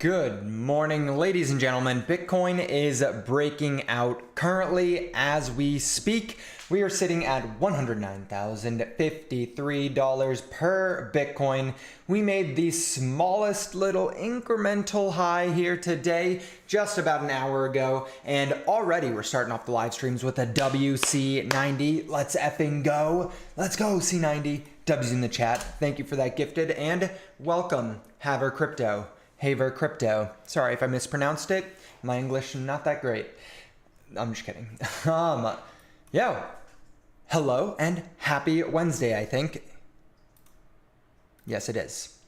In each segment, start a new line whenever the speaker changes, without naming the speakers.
Good morning, ladies and gentlemen. Bitcoin is breaking out currently as we speak. We are sitting at $109,053 per Bitcoin. We made the smallest little incremental high here today, just about an hour ago, and already we're starting off the live streams with a WC90. Let's effing go. Let's go, C90. W's in the chat. Thank you for that, Gifted, and welcome, Haver Crypto. Haver Crypto. Sorry if I mispronounced it. My English not that great. I'm just kidding. Hello and happy Wednesday, I think. Yes, it is.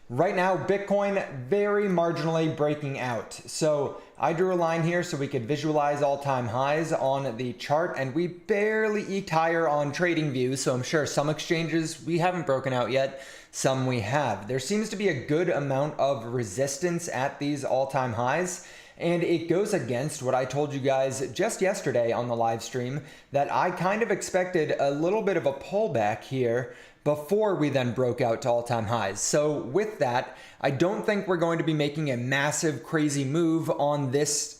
Right now, Bitcoin very marginally breaking out. So I drew a line here so we could visualize all-time highs on the chart, and we barely eked higher on TradingView. So I'm sure some exchanges we haven't broken out yet. Some we have. There seems to be a good amount of resistance at these all-time highs, and it goes against what I told you guys just yesterday on the live stream, that I kind of expected a little bit of a pullback here before we then broke out to all-time highs. So with that, I don't think we're going to be making a massive crazy move on this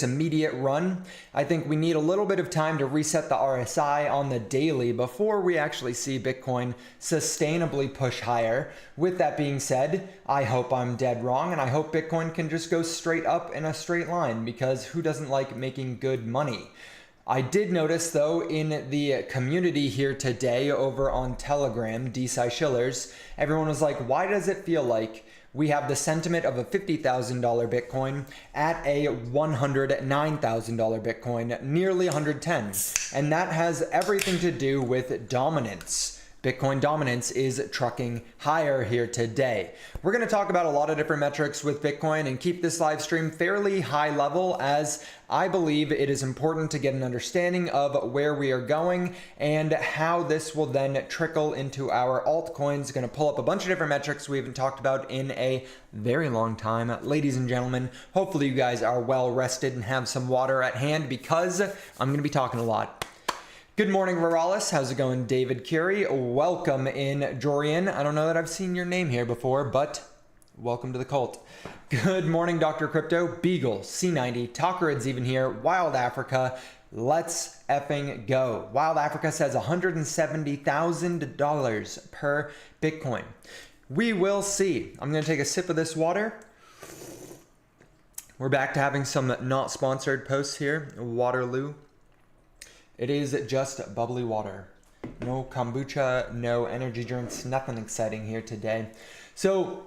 immediate run. I think we need a little bit of time to reset the RSI on the daily before we actually see Bitcoin sustainably push higher. With that being said, I hope I'm dead wrong, and I hope Bitcoin can just go straight up in a straight line, because who doesn't like making good money? I did notice though in the community here today over on Telegram, DeSci Shillers, everyone was like, why does it feel like we have the sentiment of a $50,000 Bitcoin at a $109,000 Bitcoin, nearly 110. And that has everything to do with dominance. Bitcoin dominance is trucking higher here today. We're going to talk about a lot of different metrics with Bitcoin and keep this live stream fairly high level, as I believe it is important to get an understanding of where we are going and how this will then trickle into our altcoins. Going to pull up a bunch of different metrics we haven't talked about in a very long time. Ladies and gentlemen, hopefully you guys are well rested and have some water at hand, because I'm going to be talking a lot. Good morning, Morales. How's it going, David Curie? Welcome in, Jorian. I don't know that I've seen your name here before, but welcome to the cult. Good morning, Dr. Crypto. Beagle, C90, Talkerid's even here. Wild Africa. Let's effing go. Wild Africa says $170,000 per Bitcoin. We will see. I'm going to take a sip of this water. We're back to having some not sponsored posts here. Waterloo. It is just bubbly water. No kombucha, no energy drinks, nothing exciting here today. So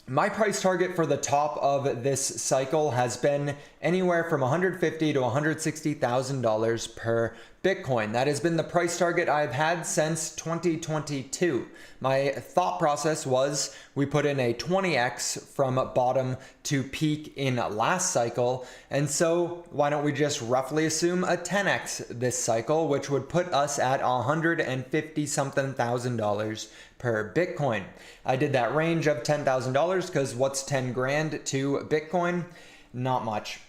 my price target for the top of this cycle has been anywhere from $150,000 to $160,000 per Bitcoin. That has been the price target I've had since 2022. My thought process was we put in a 20x from bottom to peak in last cycle. And so why don't we just roughly assume a 10x this cycle, which would put us at $150-something thousand per Bitcoin. I did that range of $10,000 because what's 10 grand to Bitcoin? Not much.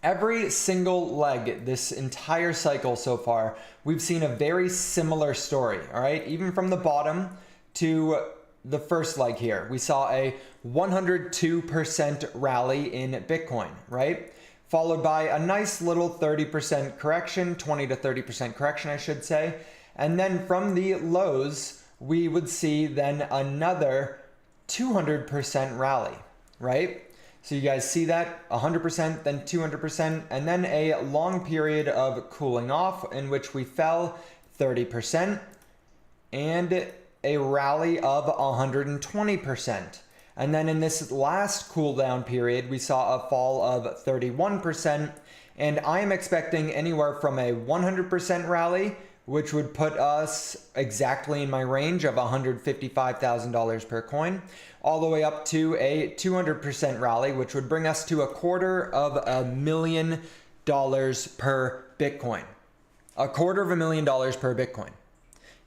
Every single leg this entire cycle so far, we've seen a very similar story, all right? Even from the bottom to the first leg here, we saw a 102% rally in Bitcoin, right? Followed by a nice little 30% correction, 20 to 30% correction, I should say. And then from the lows, we would see then another 200% rally, right? So you guys see that 100%, then 200%, and then a long period of cooling off in which we fell 30% and a rally of 120%. And then in this last cool down period, we saw a fall of 31%. And I am expecting anywhere from a 100% rally, which would put us exactly in my range of $155,000 per coin, all the way up to a 200% rally, which would bring us to $250,000 per Bitcoin. $250,000 per Bitcoin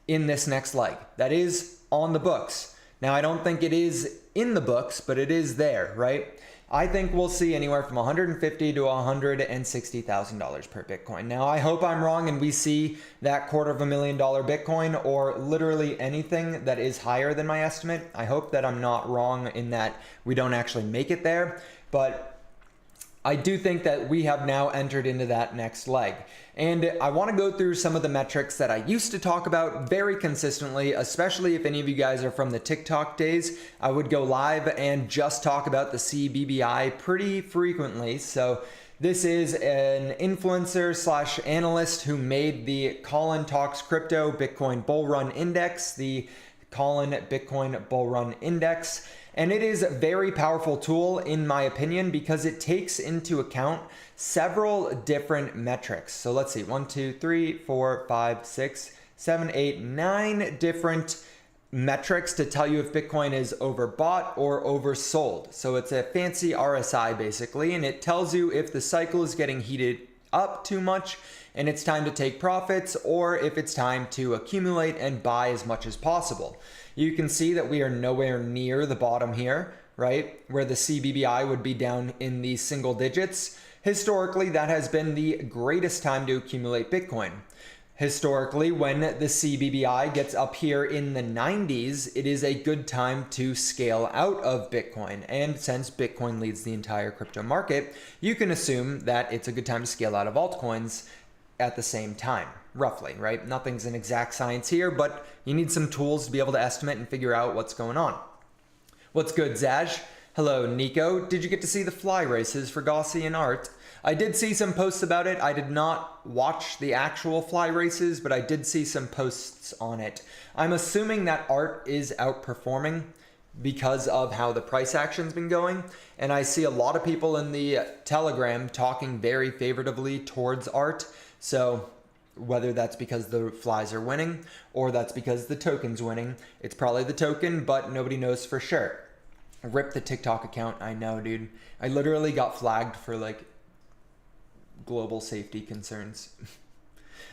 in this next leg. That is on the books. Now, I don't think it is in the books, but it is there, right? I think we'll see anywhere from $150,000 to $160,000 per Bitcoin. Now, I hope I'm wrong and we see that $250,000 Bitcoin or literally anything that is higher than my estimate. I hope that I'm not wrong in that we don't actually make it there, but I do think that we have now entered into that next leg. And I want to go through some of the metrics that I used to talk about very consistently, especially if any of you guys are from the TikTok days. I would go live and just talk about the CBBI pretty frequently. So this is an influencer slash analyst who made the Colin Talks Crypto Bitcoin Bull Run Index, the Colin Bitcoin Bull Run Index. And it is a very powerful tool in my opinion because it takes into account several different metrics. So let's see, 1, 2, 3, 4, 5, 6, 7, 8, 9 different metrics to tell you if Bitcoin is overbought or oversold. So it's a fancy RSI basically, and it tells you if the cycle is getting heated up too much and it's time to take profits, or if it's time to accumulate and buy as much as possible. You can see that we are nowhere near the bottom here, right? Where the CBBI would be down in the single digits. Historically, that has been the greatest time to accumulate Bitcoin. Historically, when the CBBI gets up here in the 90s, it is a good time to scale out of Bitcoin. And since Bitcoin leads the entire crypto market, you can assume that it's a good time to scale out of altcoins at the same time, roughly, right? Nothing's an exact science here, but you need some tools to be able to estimate and figure out what's going on. What's good, Zaj? Hello, Nico. Did you get to see the fly races for Gaussian and Art? I did see some posts about it. I did not watch the actual fly races, but I did see some posts on it. I'm assuming that Art is outperforming because of how the price action's been going. And I see a lot of people in the Telegram talking very favorably towards Art. So whether that's because the flies are winning or that's because the token's winning, it's probably the token, but nobody knows for sure. Rip the TikTok account. I know, dude. I literally got flagged for like global safety concerns.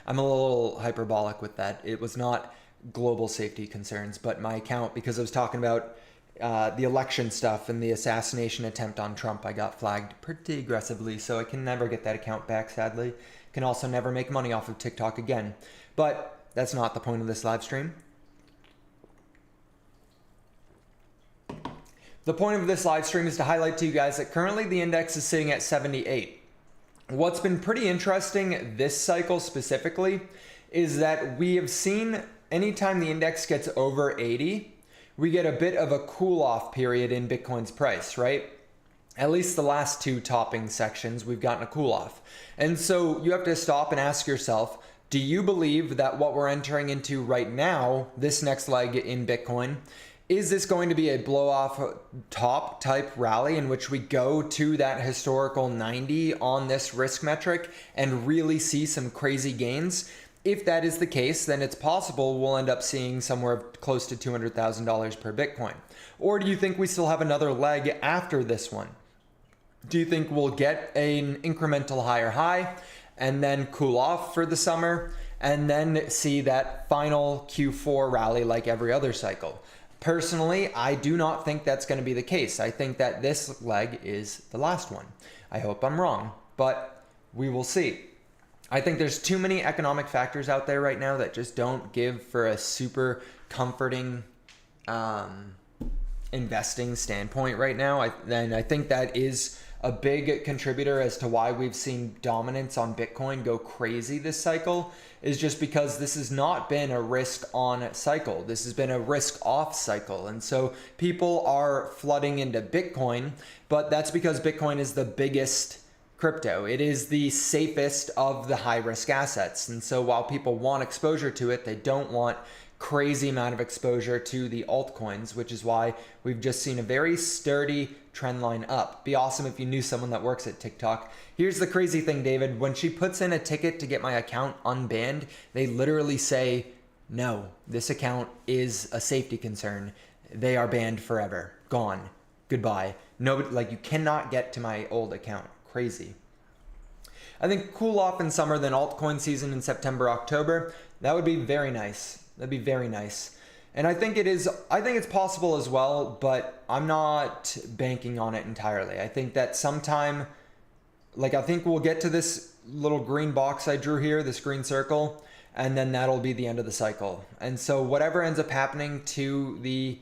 I'm a little hyperbolic with that. It was not global safety concerns, but my account, because I was talking about the election stuff and the assassination attempt on Trump, I got flagged pretty aggressively, so I can never get that account back, sadly. Can also never make money off of TikTok again. But that's not the point of this live stream. The point of this live stream is to highlight to you guys that currently the index is sitting at 78. What's been pretty interesting this cycle specifically is that we have seen anytime the index gets over 80, we get a bit of a cool off period in Bitcoin's price, right? At least the last two topping sections, we've gotten a cool off. And so you have to stop and ask yourself, do you believe that what we're entering into right now, this next leg in Bitcoin, is this going to be a blow off top type rally in which we go to that historical 90 on this risk metric and really see some crazy gains? If that is the case, then it's possible we'll end up seeing somewhere close to $200,000 per Bitcoin. Or do you think we still have another leg after this one? Do you think we'll get an incremental higher high and then cool off for the summer and then see that final Q4 rally like every other cycle? Personally, I do not think that's going to be the case. I think that this leg is the last one. I hope I'm wrong, but we will see. I think there's too many economic factors out there right now that just don't give for a super comforting investing standpoint right now. And I think that is a big contributor as to why we've seen dominance on Bitcoin go crazy this cycle, is just because this has not been a risk on cycle. This has been a risk off cycle. And so people are flooding into Bitcoin, but that's because Bitcoin is the biggest crypto. It is the safest of the high risk assets. And so while people want exposure to it, they don't want crazy amount of exposure to the altcoins, which is why we've just seen a very sturdy trend line up. Be awesome if you knew someone that works at TikTok. Here's the crazy thing, David. When she puts in a ticket to get my account unbanned, they literally say, no, this account is a safety concern. They are banned forever. Gone. Goodbye. Nobody, like, you cannot get to my old account. Crazy. I think cool off in summer, then altcoin season in September, October. That would be very nice. That'd be very nice. And I think it's possible as well, but I'm not banking on it entirely. I think that sometime, like I think we'll get to this little green box I drew here, this green circle, and then that'll be the end of the cycle. And so whatever ends up happening to the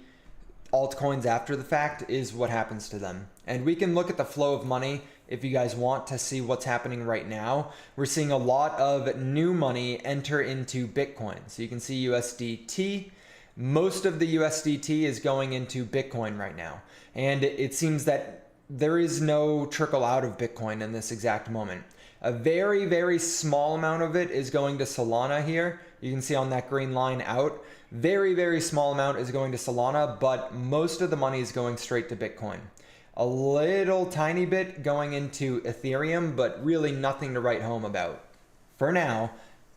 altcoins after the fact is what happens to them. And we can look at the flow of money if you guys want to see what's happening right now. We're seeing a lot of new money enter into Bitcoin. So you can see USDT. Most of the USDT is going into Bitcoin right now. And it seems that there is no trickle out of Bitcoin in this exact moment. A very, very small amount of it is going to Solana here. You can see on that green line out. Very, very small amount is going to Solana, but most of the money is going straight to Bitcoin. A little tiny bit going into Ethereum, but really nothing to write home about. For now,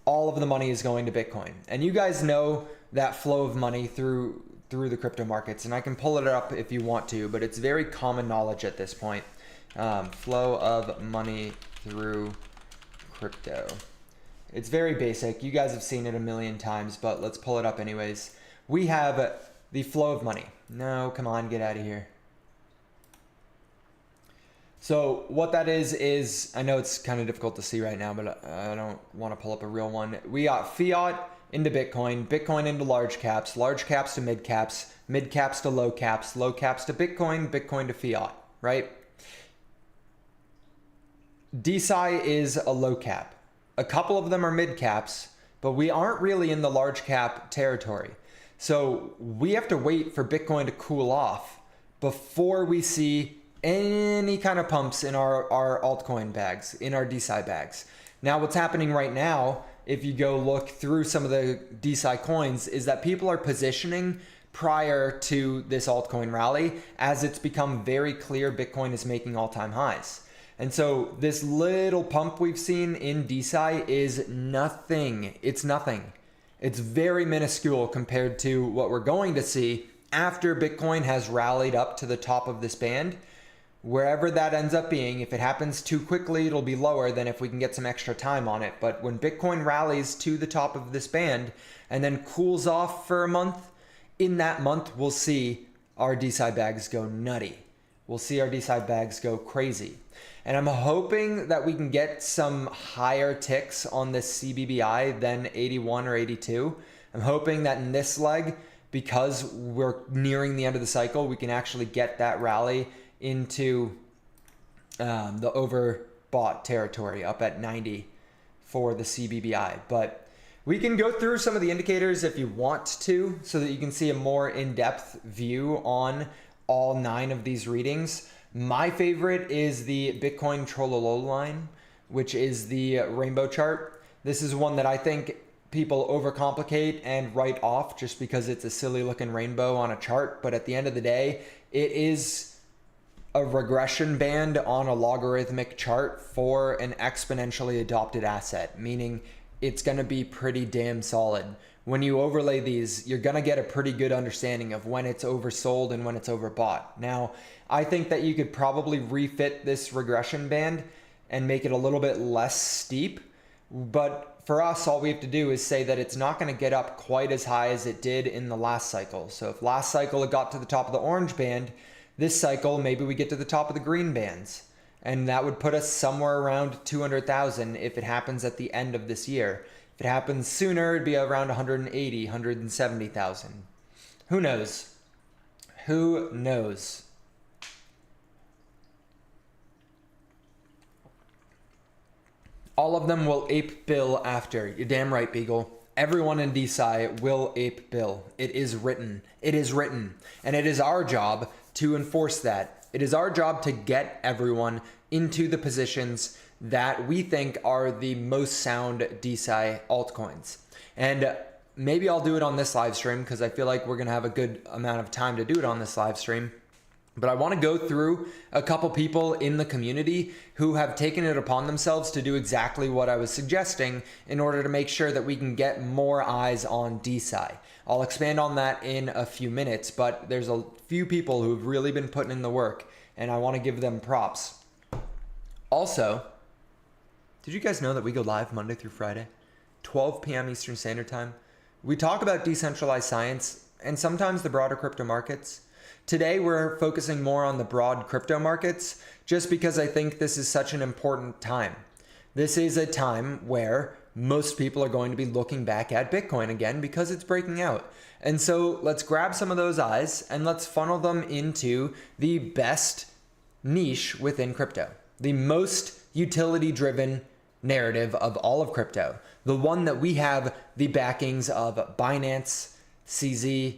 all of the money is going to Bitcoin. And you guys know that flow of money through the crypto markets, and I can pull it up if you want to, but it's very common knowledge at this point. Flow of money through crypto. It's very basic. You guys have seen it a million times, but let's pull it up anyways. We have the flow of money. No, come on, get out of here. So what that is I know it's kind of difficult to see right now, but I don't want to pull up a real one. We got fiat into Bitcoin, Bitcoin into large caps to mid caps to low caps to Bitcoin, Bitcoin to fiat, right? DeSci is a low cap. A couple of them are mid caps, but we aren't really in the large cap territory. So we have to wait for Bitcoin to cool off before we see any kind of pumps in our altcoin bags, in our DeSci bags. Now what's happening right now, if you go look through some of the DeSci coins, is that people are positioning prior to this altcoin rally as it's become very clear Bitcoin is making all-time highs. And so this little pump we've seen in DeSci is nothing. It's nothing. It's very minuscule compared to what we're going to see after Bitcoin has rallied up to the top of this band. Wherever that ends up being, if it happens too quickly, it'll be lower than if we can get some extra time on it. But when Bitcoin rallies to the top of this band and then cools off for a month, in that month, we'll see our DeSci bags go nutty. We'll see our DeSci bags go crazy. And I'm hoping that we can get some higher ticks on this CBBI than 81 or 82. I'm hoping that in this leg, because we're nearing the end of the cycle, we can actually get that rally into the overbought territory up at 90 for the CBBI. But we can go through some of the indicators if you want to, so that you can see a more in-depth view on all 9 of these readings. My favorite is the Bitcoin Trololo line, which is the rainbow chart. This is one that I think people overcomplicate and write off just because it's a silly looking rainbow on a chart. But at the end of the day, it is a regression band on a logarithmic chart for an exponentially adopted asset, meaning it's going to be pretty damn solid. When you overlay these, you're going to get a pretty good understanding of when it's oversold and when it's overbought. Now, I think that you could probably refit this regression band and make it a little bit less steep. But for us, all we have to do is say that it's not going to get up quite as high as it did in the last cycle. So if last cycle it got to the top of the orange band, this cycle, maybe we get to the top of the green bands. And that would put us somewhere around 200,000 if it happens at the end of this year. If it happens sooner, it'd be around 180, 170,000. Who knows? Who knows? All of them will ape Bill after. You're damn right, Beagle. Everyone in DeSci will ape Bill. It is written. It is written. And it is our job to enforce that. It is our job to get everyone into the positions that we think are the most sound DeSci altcoins. And maybe I'll do it on this live stream because I feel like we're going to have a good amount of time to do it on this live stream. But I want to go through a couple people in the community who have taken it upon themselves to do exactly what I was suggesting in order to make sure that we can get more eyes on DeSci. I'll expand on that in a few minutes, but there's a few people who've really been putting in the work, and I want to give them props. Also, did you guys know that we go live Monday through Friday, 12 p.m. Eastern Standard Time? We talk about decentralized science and sometimes the broader crypto markets. Today, we're focusing more on the broad crypto markets just because I think this is such an important time. This is a time where most people are going to be looking back at Bitcoin again because it's breaking out. And so let's grab some of those eyes and let's funnel them into the best niche within crypto, the most utility-driven narrative of all of crypto, the one that we have the backings of Binance, CZ,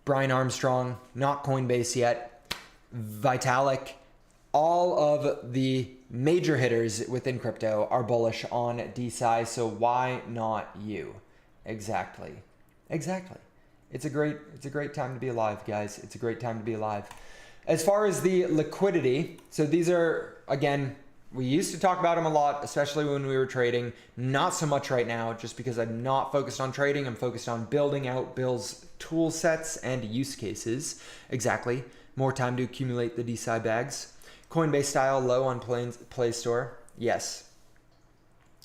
Brian Armstrong, not Coinbase yet, Vitalik. All of the major hitters within crypto are bullish on DeSci, so why not you? Exactly. It's a great time to be alive, guys. It's a great time to be alive. As far as the liquidity, so these are, again, we used to talk about them a lot, especially when we were trading. Not so much right now, just because I'm not focused on trading. I'm focused on building out Bill's tool sets and use cases. Exactly. More time to accumulate the DeSci bags. Coinbase style low on Play Store. Yes.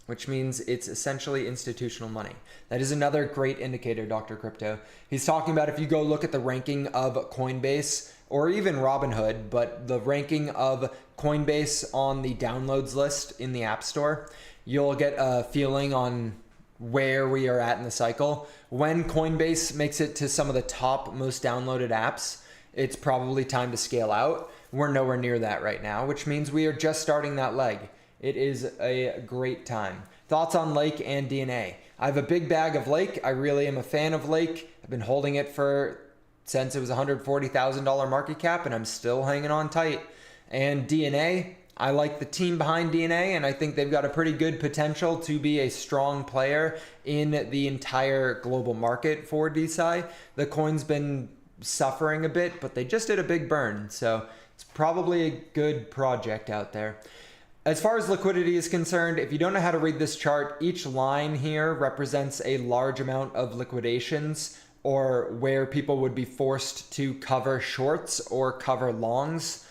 Which means it's essentially institutional money. That is another great indicator, Dr. Crypto. He's talking about if you go look at the ranking of Coinbase or even Robinhood, but the ranking of Coinbase on the downloads list in the App Store, you'll get a feeling on where we are at in the cycle. When Coinbase makes it to some of the top most downloaded apps, it's probably time to scale out. We're nowhere near that right now, which means we are just starting that leg. It is a great time. Thoughts on Lake and DNA? I have a big bag of Lake. I really am a fan of Lake. I've been holding it since it was $140,000 market cap, and I'm still hanging on tight. And DNA, I like the team behind DNA, and I think they've got a pretty good potential to be a strong player in the entire global market for DeSci. The coin's been suffering a bit, but they just did a big burn, so it's probably a good project out there. As far as liquidity is concerned, if you don't know how to read this chart, each line here represents a large amount of liquidations or where people would be forced to cover shorts or cover longs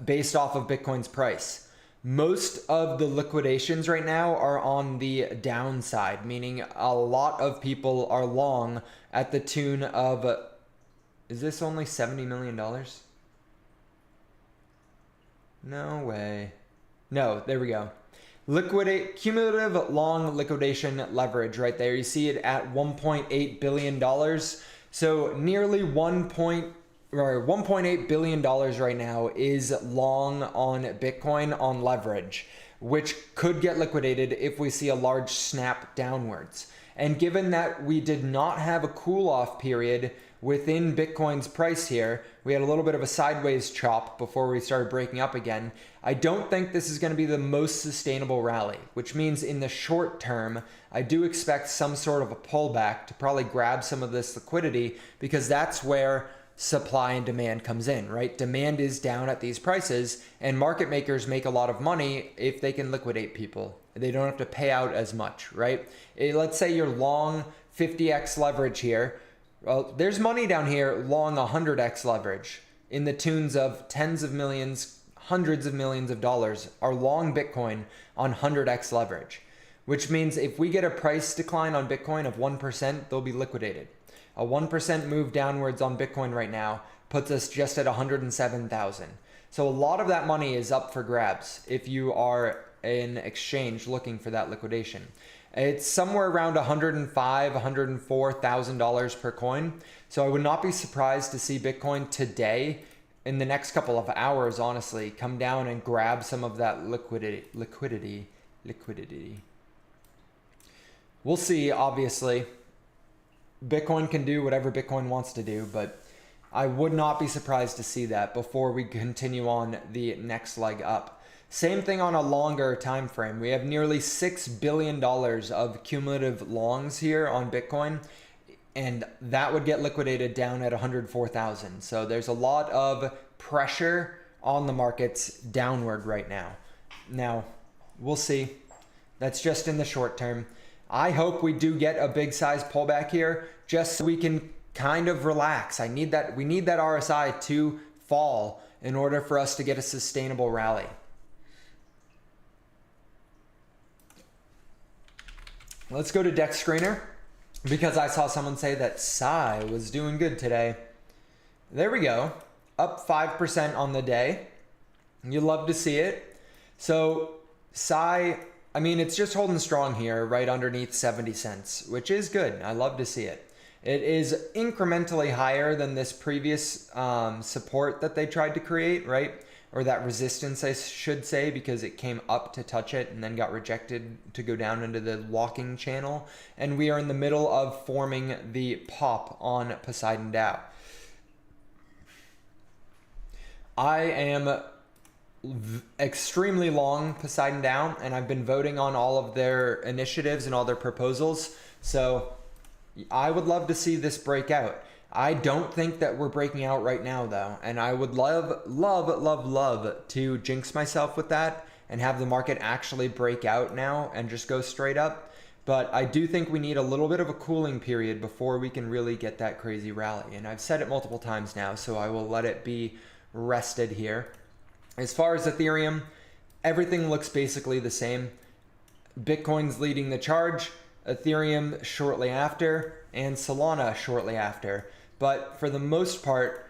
based off of Bitcoin's price. Most of the liquidations right now are on the downside, meaning a lot of people are long at the tune of, is this only $70 million? No way. No, there we go. Cumulative long liquidation leverage right there. You see it at $1.8 billion. So nearly $1.8 billion right now is long on Bitcoin on leverage, which could get liquidated if we see a large snap downwards. And given that we did not have a cool off period within Bitcoin's price here, we had a little bit of a sideways chop before we started breaking up again. I don't think this is going to be the most sustainable rally, which means in the short term, I do expect some sort of a pullback to probably grab some of this liquidity, because that's where supply and demand comes in, right? Demand is down at these prices, and market makers make a lot of money if they can liquidate people. They don't have to pay out as much, right? Let's say you're long 50x leverage here. Well, there's money down here long 100x leverage in the tunes of tens of millions, hundreds of millions of dollars are long Bitcoin on 100x leverage, which means if we get a price decline on Bitcoin of 1%, they'll be liquidated. A 1% move downwards on Bitcoin right now puts us just at 107,000. So a lot of that money is up for grabs if you are an exchange looking for that liquidation. It's somewhere around $105,000, $104,000 per coin. So I would not be surprised to see Bitcoin today, in the next couple of hours, honestly, come down and grab some of that liquidity. We'll see, obviously. Bitcoin can do whatever Bitcoin wants to do, but I would not be surprised to see that before we continue on the next leg up. Same thing on a longer time frame. We have nearly $6 billion of cumulative longs here on Bitcoin, and that would get liquidated down at 104,000. So there's a lot of pressure on the markets downward right now. Now, we'll see. That's just in the short term. I hope we do get a big size pullback here just so we can kind of relax. We need that RSI to fall in order for us to get a sustainable rally. Let's go to Dex Screener. because I saw someone say that DeSci was doing good today. There we go. Up 5% on the day. You love to see it. So DeSci, I mean, it's just holding strong here right underneath 70 cents, which is good. I love to see it. It is incrementally higher than this previous support that they tried to create, right? Or that resistance, I should say, because it came up to touch it and then got rejected to go down into the walking channel. And we are in the middle of forming the pop on Poseidon DAO. I am extremely long Poseidon DAO, and I've been voting on all of their initiatives and all their proposals. So I would love to see this break out. I don't think that we're breaking out right now though. And I would love to jinx myself with that and have the market actually break out now and just go straight up. But I do think we need a little bit of a cooling period before we can really get that crazy rally. And I've said it multiple times now, so I will let it be rested here. As far as Ethereum, everything looks basically the same. Bitcoin's leading the charge, Ethereum shortly after, and Solana shortly after. But for the most part,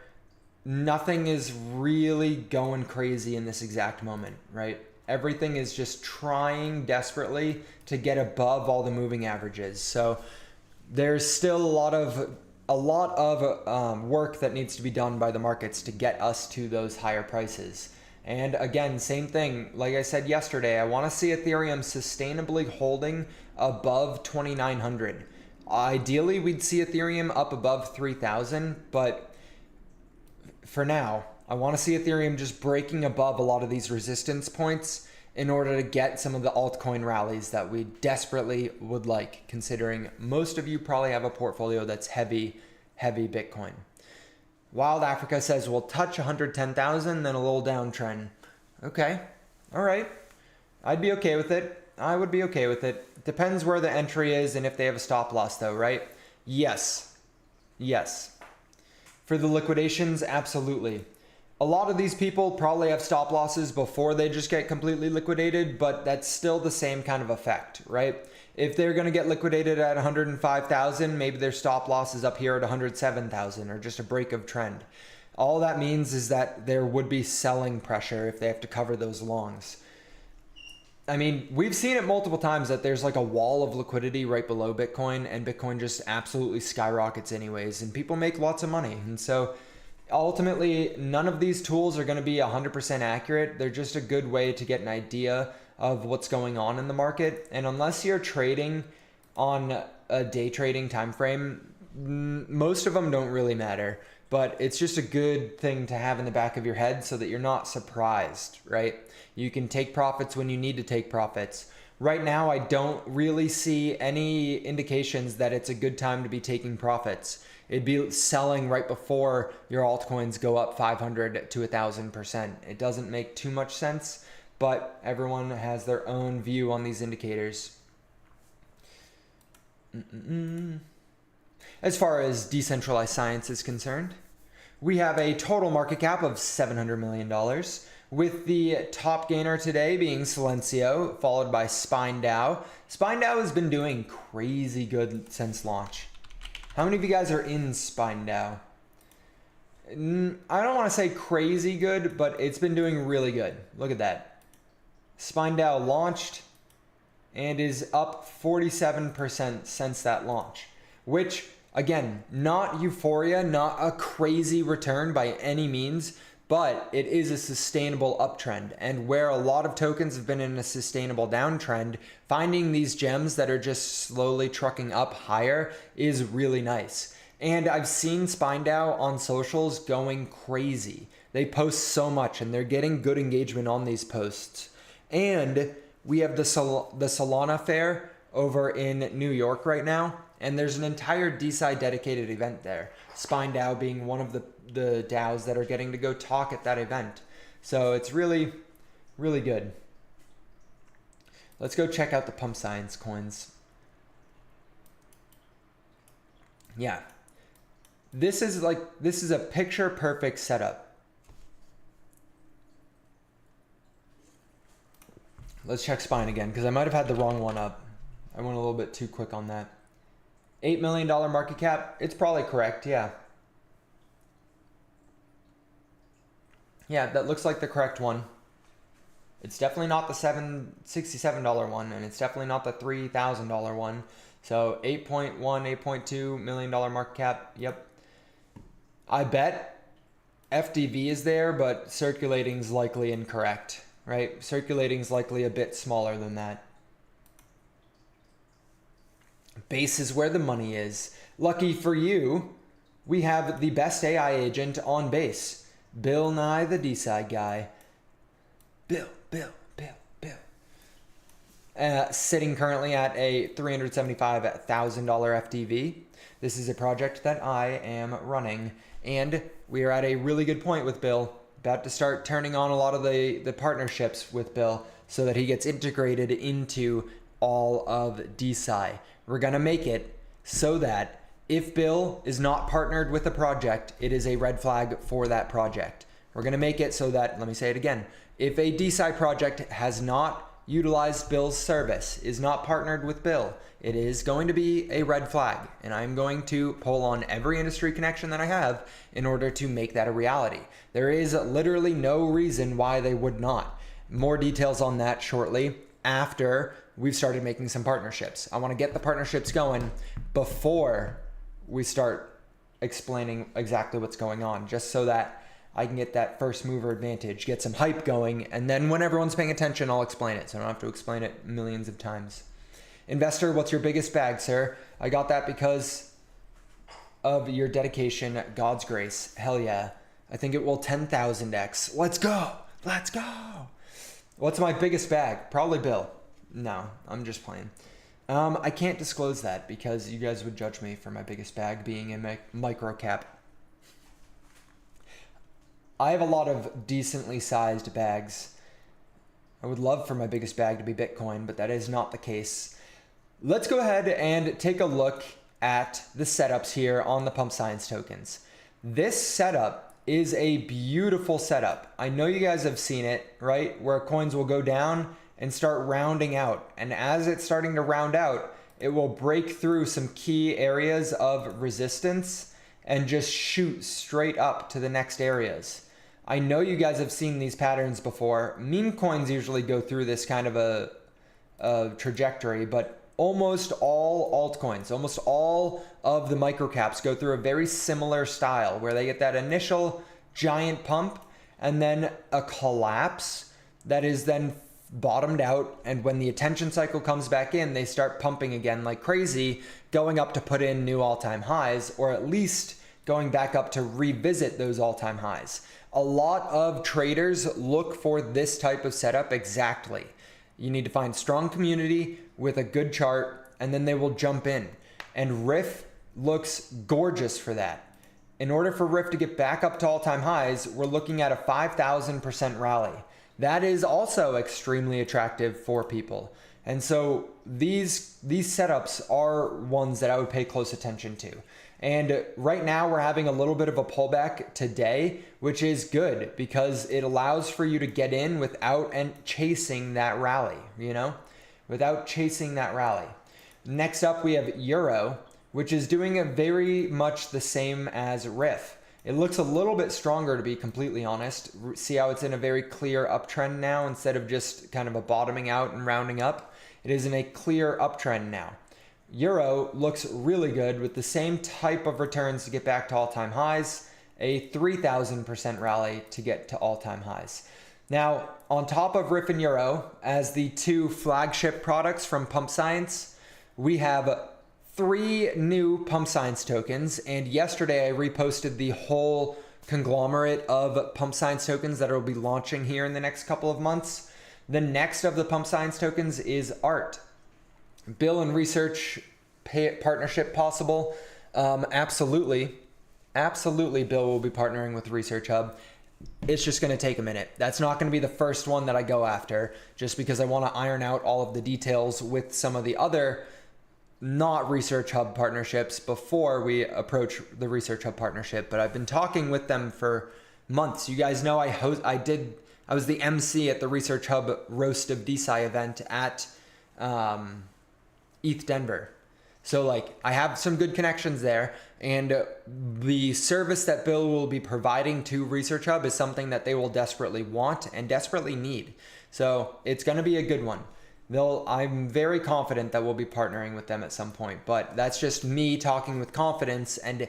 nothing is really going crazy in this exact moment, right? Everything is just trying desperately to get above all the moving averages. So there's still a lot of work that needs to be done by the markets to get us to those higher prices. And again, same thing. Like I said yesterday, I want to see Ethereum sustainably holding above 2,900. Ideally, we'd see Ethereum up above 3,000, but for now, I want to see Ethereum just breaking above a lot of these resistance points in order to get some of the altcoin rallies that we desperately would like, considering most of you probably have a portfolio that's heavy Bitcoin. Wild Africa says we'll touch 110,000, then a little downtrend. Okay, all right. I'd be okay with it. I would be okay with it. Depends where the entry is and if they have a stop loss though, right? Yes. Yes. For the liquidations, absolutely. A lot of these people probably have stop losses before they just get completely liquidated, but that's still the same kind of effect, right? If they're going to get liquidated at 105,000, maybe their stop loss is up here at 107,000 or just a break of trend. All that means is that there would be selling pressure if they have to cover those longs. I mean, we've seen it multiple times that there's like a wall of liquidity right below Bitcoin, and Bitcoin just absolutely skyrockets anyways, and people make lots of money. And so ultimately, none of these tools are going to be 100% accurate. They're just a good way to get an idea of what's going on in the market. And unless you're trading on a day trading time frame, most of them don't really matter. But it's just a good thing to have in the back of your head so that you're not surprised, right? You can take profits when you need to take profits. Right now, I don't really see any indications that it's a good time to be taking profits. It'd be selling right before your altcoins go up 500 to 1,000%. It doesn't make too much sense, but everyone has their own view on these indicators. As far as decentralized science is concerned, we have a total market cap of $700 million, with the top gainer today being Silencio, followed by Spine DAO. Spine DAO has been doing crazy good since launch. How many of you guys are in Spine DAO? I don't want to say crazy good, but it's been doing really good. Look at that. Spine DAO launched and is up 47% since that launch, which again, not euphoria, not a crazy return by any means, but it is a sustainable uptrend. And where a lot of tokens have been in a sustainable downtrend, finding these gems that are just slowly trucking up higher is really nice. And I've seen Spine DAO on socials going crazy. They post so much and they're getting good engagement on these posts. And we have the Solana Fair over in New York right now. And there's an entire DeSci dedicated event there. Spine DAO being one of the DAOs that are getting to go talk at that event. So it's really, really good. Let's go check out the pump science coins. Yeah. This is a picture perfect setup. Let's check Spine again because I might have had the wrong one up. I went a little bit too quick on that. $8 million market cap. It's probably correct. Yeah. Yeah, that looks like the correct one. It's definitely not the $67 one, and it's definitely not the $3,000 one. So 8.1, $8.2 million market cap. Yep. I bet FDV is there, but circulating is likely incorrect, right? Circulating is likely a bit smaller than that. Base is where the money is. Lucky for you, we have the best AI agent on base. Bill Nye the DeSci guy. Bill. Sitting currently at a $375,000 FDV. This is a project that I am running, and we are at a really good point with Bill. About to start turning on a lot of the partnerships with Bill so that he gets integrated into all of DeSci. We're going to make it so that if Bill is not partnered with a project, it is a red flag for that project. We're going to make it so that, let me say it again, if a DeSci project has not utilized Bill's service, is not partnered with Bill, it is going to be a red flag. And I'm going to pull on every industry connection that I have in order to make that a reality. There is literally no reason why they would not. More details on that shortly after we've started making some partnerships. I want to get the partnerships going before we start explaining exactly what's going on, just so that I can get that first mover advantage, get some hype going, and then when everyone's paying attention, I'll explain it, so I don't have to explain it millions of times. Investor, what's your biggest bag, sir? I got that because of your dedication, God's grace. Hell yeah. I think it will 10,000x. Let's go. Let's go. What's my biggest bag? Probably Bill. No, I'm just playing. I can't disclose that because you guys would judge me for my biggest bag being a micro cap. I have a lot of decently sized bags. I would love for my biggest bag to be Bitcoin, but that is not the case. Let's go ahead and take a look at the setups here on the Pump Science tokens. This setup is a beautiful setup. I know you guys have seen it, right? Where coins will go down and start rounding out. And as it's starting to round out, it will break through some key areas of resistance and just shoot straight up to the next areas. I know you guys have seen these patterns before. Meme coins usually go through this kind of a trajectory, but almost all altcoins, almost all of the microcaps go through a very similar style where they get that initial giant pump and then a collapse that is then bottomed out. And when the attention cycle comes back in, they start pumping again like crazy, going up to put in new all-time highs, or at least going back up to revisit those all-time highs. A lot of traders look for this type of setup exactly. You need to find strong community with a good chart, and then they will jump in. And Riff looks gorgeous for that. In order for Riff to get back up to all-time highs, we're looking at a 5,000% rally. That is also extremely attractive for people. And so these setups are ones that I would pay close attention to. And right now we're having a little bit of a pullback today, which is good because it allows for you to get in without chasing that rally, without chasing that rally. Next up, we have Euro, which is doing a very much the same as Riff. It looks a little bit stronger, to be completely honest. See how it's in a very clear uptrend now instead of just kind of a bottoming out and rounding up. It is in a clear uptrend now. Euro looks really good with the same type of returns to get back to all-time highs, a 3,000% rally to get to all-time highs. Now, on top of Riff and Euro, as the two flagship products from Pump Science, we have 3 new Pump Science tokens, and yesterday I reposted the whole conglomerate of Pump Science tokens that will be launching here in the next couple of months. The next of the Pump Science tokens is ART. Bill and research partnership possible? Absolutely. Absolutely, Bill will be partnering with Research Hub. It's just going to take a minute. That's not going to be the first one that I go after, just because I want to iron out all of the details with some of the other not Research Hub partnerships before we approach the Research Hub partnership. But I've been talking with them for months. You guys know I was the MC at the Research Hub Roast of DeSci event at ETH Denver. So like I have some good connections there, and the service that Bill will be providing to Research Hub is something that they will desperately want and desperately need. So it's going to be a good one. I'm very confident that we'll be partnering with them at some point, but that's just me talking with confidence and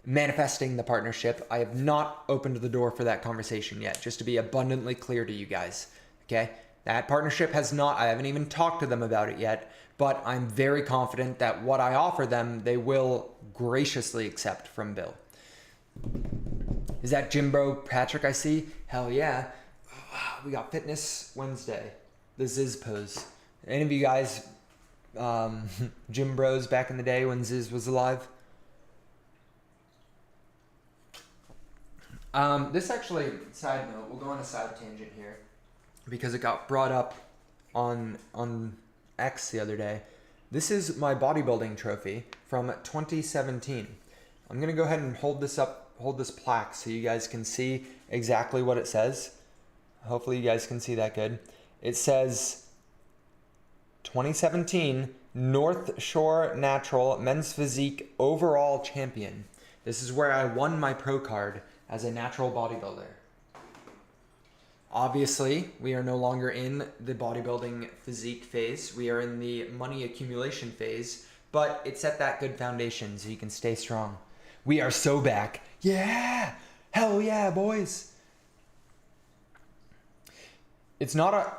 manifesting the partnership. I have not opened the door for that conversation yet, just to be abundantly clear to you guys. Okay? That partnership I haven't even talked to them about it yet, but I'm very confident that what I offer them, they will graciously accept from Bill. Is that Jimbo Patrick I see? Hell yeah. We got Fitness Wednesday. The Ziz pose. Any of you guys, gym bros back in the day when Ziz was alive? This actually, side note, we'll go on a side tangent here because it got brought up on X the other day. This is my bodybuilding trophy from 2017. I'm gonna go ahead and hold this plaque so you guys can see exactly what it says. Hopefully you guys can see that good. It says 2017 North Shore Natural Men's Physique Overall Champion. This is where I won my pro card as a natural bodybuilder. Obviously, we are no longer in the bodybuilding physique phase. We are in the money accumulation phase, but it set that good foundation so you can stay strong. We are so back. Yeah! Hell yeah, boys! It's not a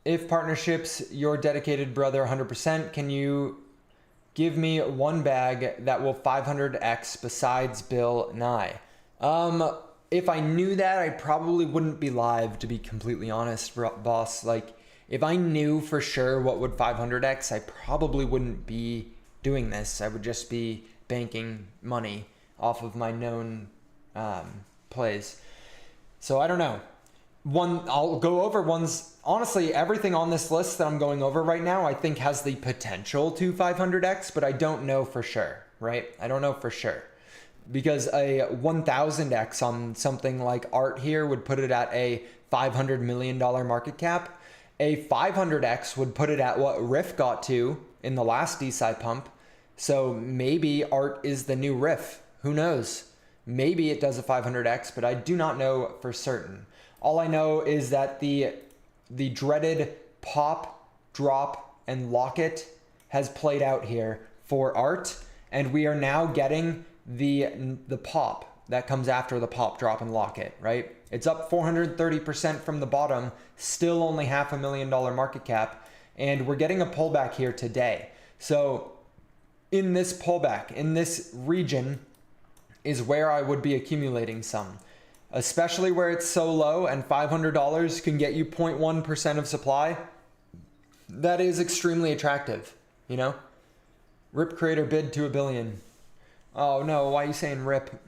if partnerships, your dedicated brother 100%. Can you give me one bag that will 500x besides Bill Nye? If I knew that, I probably wouldn't be live, to be completely honest, boss. Like, if I knew for sure what would 500x, I probably wouldn't be doing this. I would just be banking money off of my known plays. So I don't know. I'll go over ones. Honestly, everything on this list that I'm going over right now, I think has the potential to 500x, but I don't know for sure, right? I don't know for sure. Because a 1000x on something like art here would put it at a $500 million market cap. A 500x would put it at what Riff got to in the last DeSci pump. So maybe art is the new Riff. Who knows? Maybe it does a 500x, but I do not know for certain. All I know is that the dreaded pop, drop, and locket has played out here for art, and we are now getting the pop that comes after the pop, drop, and locket, right? It's up 430% from the bottom, still only $500,000 market cap, and we're getting a pullback here today. So in this pullback, in this region, is where I would be accumulating some, especially where it's so low and $500 can get you 0.1% of supply. That is extremely attractive, you know? Rip creator bid to $1 billion. Oh no, why are you saying rip?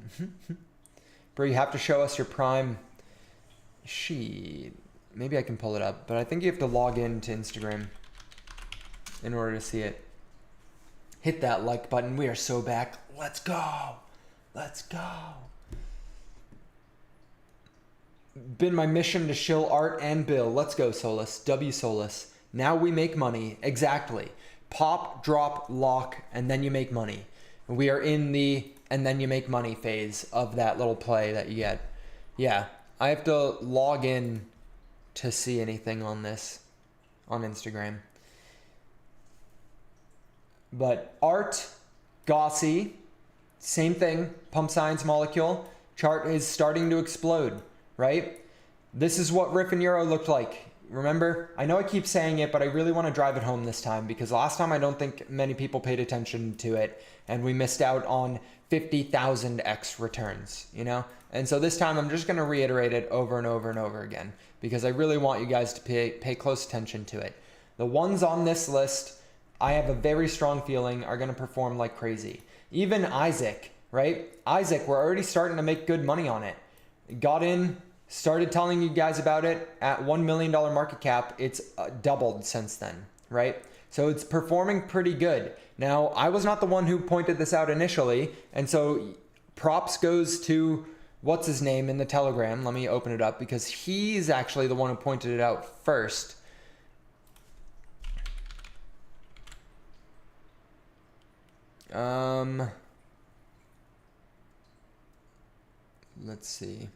Bro, you have to show us your prime. Maybe I can pull it up, but I think you have to log in to Instagram in order to see it. Hit that like button. We are so back. Let's go. Let's go. Been my mission to shill art and Bill. Let's go, Solus. W Solus. Now we make money. Exactly. Pop, drop, lock, and then you make money. We are in the and then you make money phase of that little play that you get. Yeah, I have to log in to see anything on this on Instagram. But art, Gaussy, same thing, pump science molecule, chart is starting to explode, right? This is what Riff and Euro looked like. Remember? I know I keep saying it, but I really want to drive it home this time because last time I don't think many people paid attention to it and we missed out on 50,000x returns, you know? And so this time I'm just going to reiterate it over and over and over again because I really want you guys to pay close attention to it. The ones on this list, I have a very strong feeling are going to perform like crazy. Even Isaac, right? Isaac, we're already starting to make good money on it. Got in, started telling you guys about it at $1 million market cap. It's doubled since then, right? So it's performing pretty good. Now, I was not the one who pointed this out initially. And so props goes to, what's his name in the Telegram? Let me open it up because he's actually the one who pointed it out first. Let's see.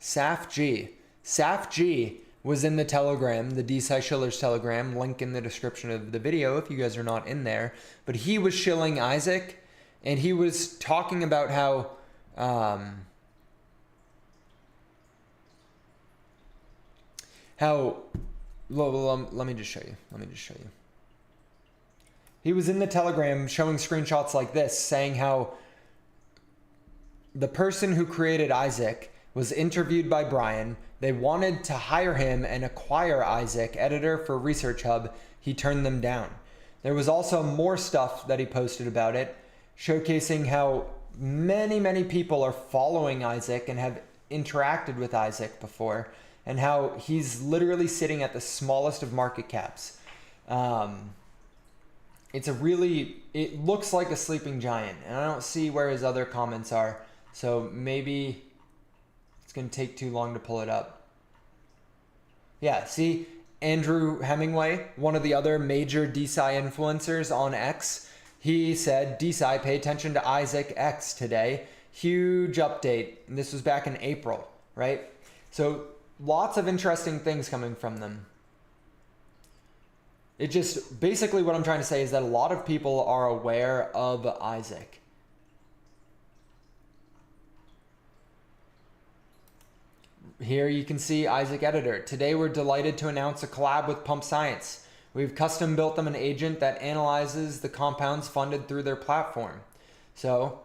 SAFG. SAFG was in the Telegram, the DeSci Shiller's Telegram, link in the description of the video if you guys are not in there. But he was shilling Isaac, and he was talking about how let me just show you. He was in the Telegram showing screenshots like this, saying how the person who created Isaac was interviewed by Brian. They wanted to hire him and acquire Isaac, editor for Research Hub. He turned them down. There was also more stuff that he posted about it, showcasing how many people are following Isaac and have interacted with Isaac before, and how he's literally sitting at the smallest of market caps. It looks like a sleeping giant, and I don't see where his other comments are. So maybe it's going to take too long to pull it up. Yeah, see, Andrew Hemingway, one of the other major DeSci influencers on X, he said, DeSci, pay attention to Isaac X today. Huge update. And this was back in April, right? So lots of interesting things coming from them. It just, basically what I'm trying to say is that a lot of people are aware of Isaac. Here you can see Isaac Editor. Today we're delighted to announce a collab with Pump Science. We've custom built them an agent that analyzes the compounds funded through their platform. So,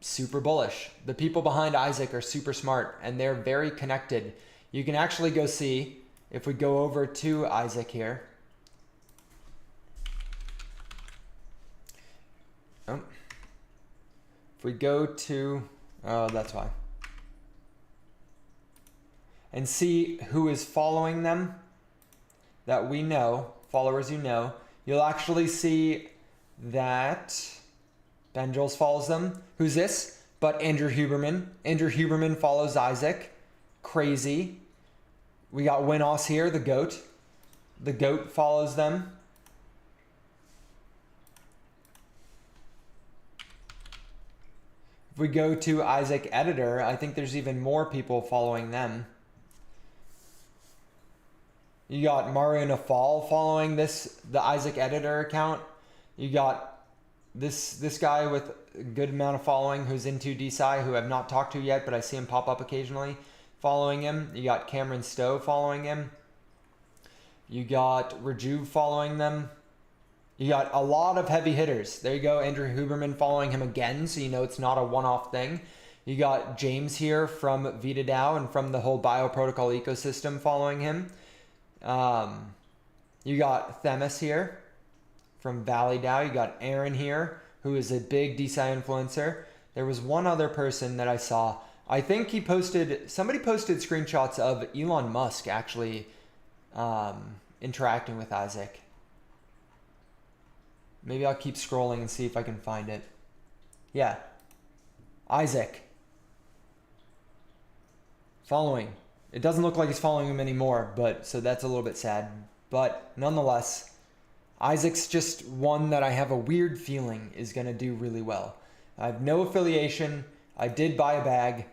super bullish. The people behind Isaac are super smart and they're very connected. You can actually go see, if we go over to Isaac here. Oh. If we go to, oh, that's why. And see who is following them that we know, followers you know, you'll actually see that Ben Jules follows them. Who's this? But Andrew Huberman. Andrew Huberman follows Isaac. Crazy. We got Winos here, the goat. The goat follows them. If we go to Isaac Editor, I think there's even more people following them. You got Mario Nafal following the Isaac Editor account. You got this guy with a good amount of following who's into DeSci, who I've not talked to yet, but I see him pop up occasionally following him. You got Cameron Stowe following him. You got Raju following them. You got a lot of heavy hitters. There you go, Andrew Huberman following him again, so you know it's not a one-off thing. You got James here from VitaDAO and from the whole bioprotocol ecosystem following him. You got Themis here from Valley DAO. You got Aaron here, who is a big DeSci influencer. There was one other person that I saw. I think somebody posted screenshots of Elon Musk actually interacting with Isaac. Maybe I'll keep scrolling and see if I can find it. Yeah. Isaac. Following. It doesn't look like he's following him anymore, but so that's a little bit sad. But nonetheless, Isaac's just one that I have a weird feeling is going to do really well. I have no affiliation. I did buy a bag,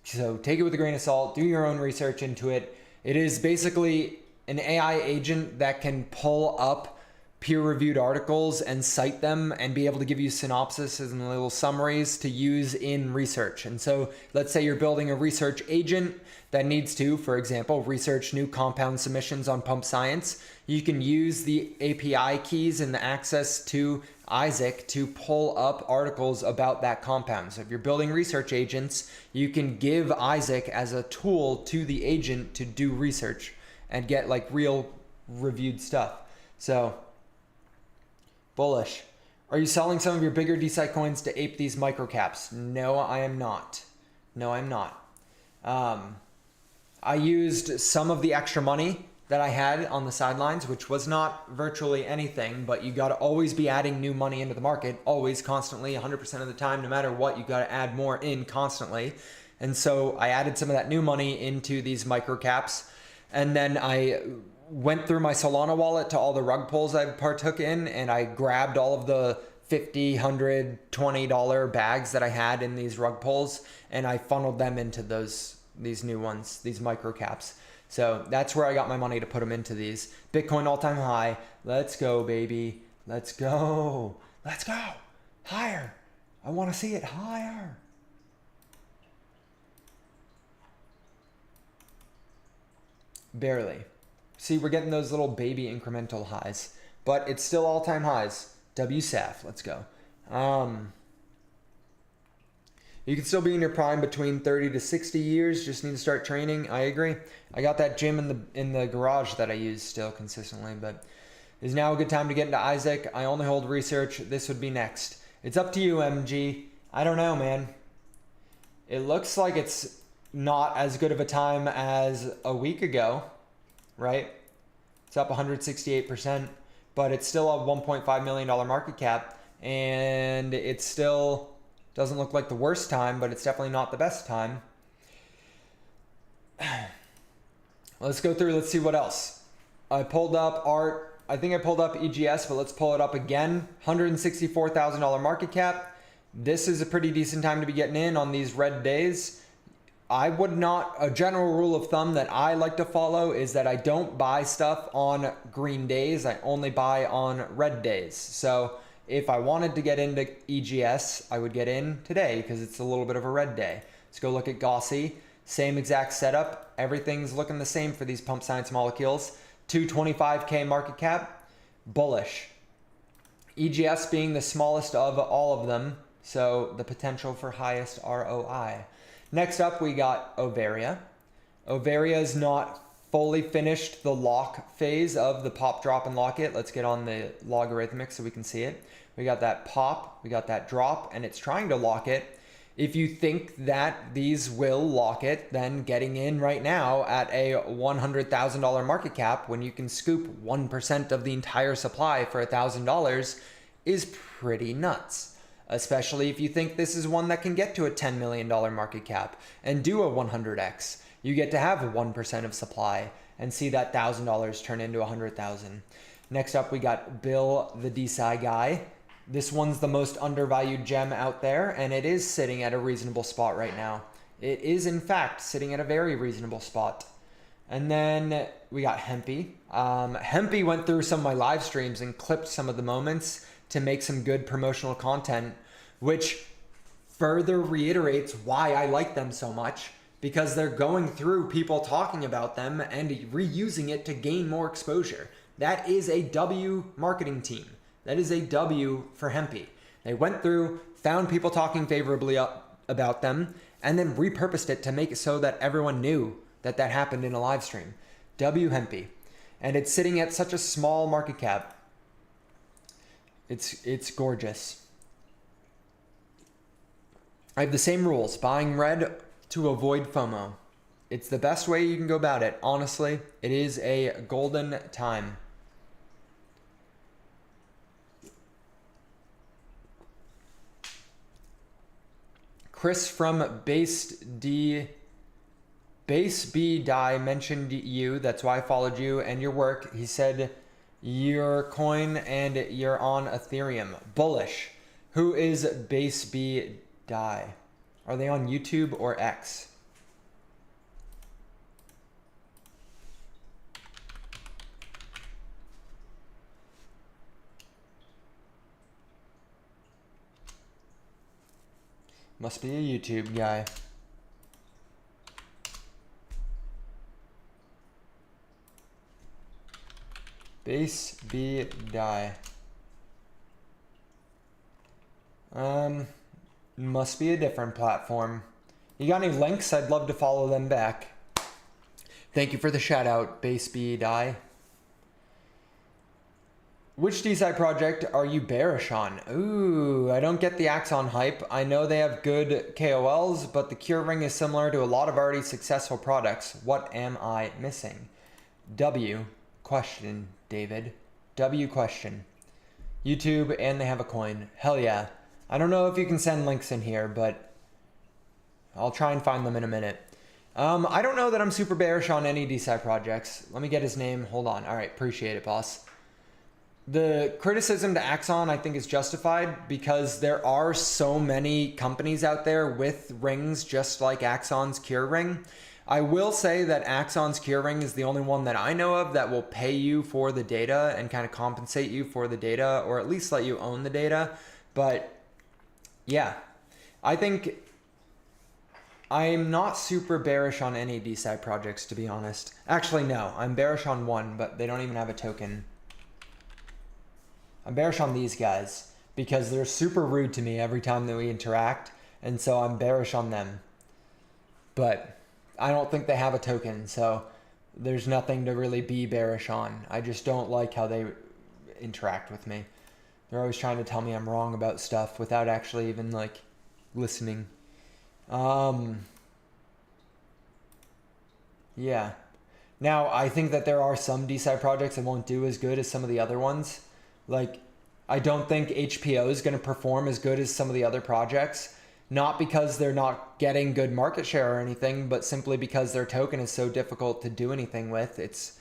so take it with a grain of salt. Do your own research into it. It is basically an AI agent that can pull up peer-reviewed articles and cite them and be able to give you synopses and little summaries to use in research. And so let's say you're building a research agent that needs to, for example, research new compound submissions on Pump Science. You can use the API keys and the access to Isaac to pull up articles about that compound. So if you're building research agents, you can give Isaac as a tool to the agent to do research and get like real reviewed stuff. So bullish. Are you selling some of your bigger DeSci coins to ape these microcaps? No, I am not. No, I'm not. I used some of the extra money that I had on the sidelines, which was not virtually anything, but you got to always be adding new money into the market, always, constantly, 100% of the time, no matter what, you got to add more in constantly. And so I added some of that new money into these microcaps, and then I went through my Solana wallet to all the rug pulls I partook in, and I grabbed all of the $50, $100, $20 bags that I had in these rug pulls, and I funneled them into these new ones, these micro caps. So that's where I got my money to put them into these. Bitcoin all-time high. Let's go, baby. Let's go. Let's go. Higher. I want to see it higher. Barely. See, we're getting those little baby incremental highs, but it's still all-time highs. WSAF, let's go. You can still be in your prime between 30 to 60 years. Just need to start training. I agree. I got that gym in the garage that I use still consistently, but is now a good time to get into Isaac? I only hold research. This would be next. It's up to you, MG. I don't know, man. It looks like it's not as good of a time as a week ago, right? It's up 168%, but it's still a $1.5 million market cap, and it's still doesn't look like the worst time, but it's definitely not the best time. Let's go through, let's see what else. I pulled up ART. I think I pulled up EGS, but let's pull it up again. $164,000 market cap. This is a pretty decent time to be getting in on these red days. I would not, a general rule of thumb that I like to follow is that I don't buy stuff on green days. I only buy on red days. So if I wanted to get into EGS, I would get in today because it's a little bit of a red day. Let's go look at Gaussy. Same exact setup. Everything's looking the same for these pump science molecules. 225K market cap, bullish. EGS being the smallest of all of them, so the potential for highest ROI. Next up, we got Ovaria. Ovaria is not fully finished the lock phase of the pop, drop, and lock it. Let's get on the logarithmic so we can see it. We got that pop, we got that drop, and it's trying to lock it. If you think that these will lock it, then getting in right now at a $100,000 market cap when you can scoop 1% of the entire supply for $1,000 is pretty nuts. Especially if you think this is one that can get to a $10 million market cap and do a 100x. You get to have 1% of supply and see that $1,000 turn into 100,000. Next up, we got Bill, the DeSci guy. This one's the most undervalued gem out there, and it is sitting at a reasonable spot right now. It is, in fact, sitting at a very reasonable spot. And then we got Hempy. Hempy went through some of my live streams and clipped some of the moments to make some good promotional content, which further reiterates why I like them so much, because they're going through people talking about them and reusing it to gain more exposure. That is a W marketing team. That is a W for Hempy. They went through, found people talking favorably about them, and then repurposed it to make it so that everyone knew that that happened in a live stream. W Hempy. And it's sitting at such a small market cap. It's gorgeous. I have the same rules. Buying red to avoid FOMO. It's the best way you can go about it. Honestly, it is a golden time. Chris from Base B Die mentioned you. That's why I followed you and your work. He said your coin and you're on Ethereum. Bullish. Who is Base B Die? Are they on YouTube or X? Must be a YouTube guy. Base B Die. Must be a different platform. You got any links? I'd love to follow them back. Thank you for the shout out, Base B Die. Which DeSci project are you bearish on? Ooh, I don't get the Axon hype. I know they have good KOLs, but the Cure Ring is similar to a lot of already successful products. What am I missing? W question, David. W question. YouTube, and they have a coin. Hell yeah. I don't know if you can send links in here, but I'll try and find them in a minute. I don't know that I'm super bearish on any DeSci projects. Let me get his name. Hold on. All right. Appreciate it, boss. The criticism to Axon, I think, is justified because there are so many companies out there with rings just like Axon's Cure Ring. I will say that Axon's Cure Ring is the only one that I know of that will pay you for the data and kind of compensate you for the data, or at least let you own the data. But yeah, I think I'm not super bearish on any DeSci projects, to be honest. Actually, no, I'm bearish on one, but they don't even have a token. I'm bearish on these guys because they're super rude to me every time that we interact. And so I'm bearish on them. But I don't think they have a token, so there's nothing to really be bearish on. I just don't like how they interact with me. They're always trying to tell me I'm wrong about stuff without actually even like listening. Yeah. Now, I think that there are some DeSci projects that won't do as good as some of the other ones. Like, I don't think HPO is going to perform as good as some of the other projects. Not because they're not getting good market share or anything, but simply because their token is so difficult to do anything with. It's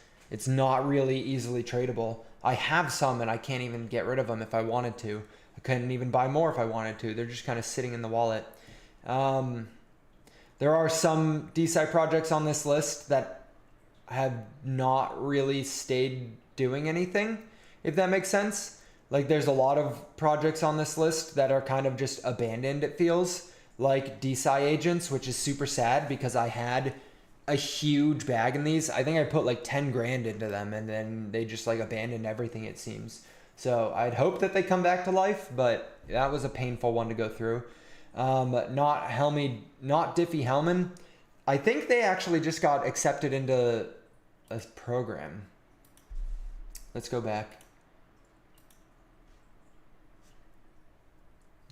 not really easily tradable. I have some and I can't even get rid of them if I wanted to. I couldn't even buy more if I wanted to. They're just kind of sitting in the wallet. There are some DeSci projects on this list that have not really stayed doing anything, if that makes sense. Like, there's a lot of projects on this list that are kind of just abandoned, it feels. Like DeSci agents, which is super sad because I had a huge bag in these. I think I put like 10 grand into them and then they just like abandoned everything, it seems. So I'd hope that they come back to life, but that was a painful one to go through. Not Diffie Hellman. I think they actually just got accepted into a program. Let's go back.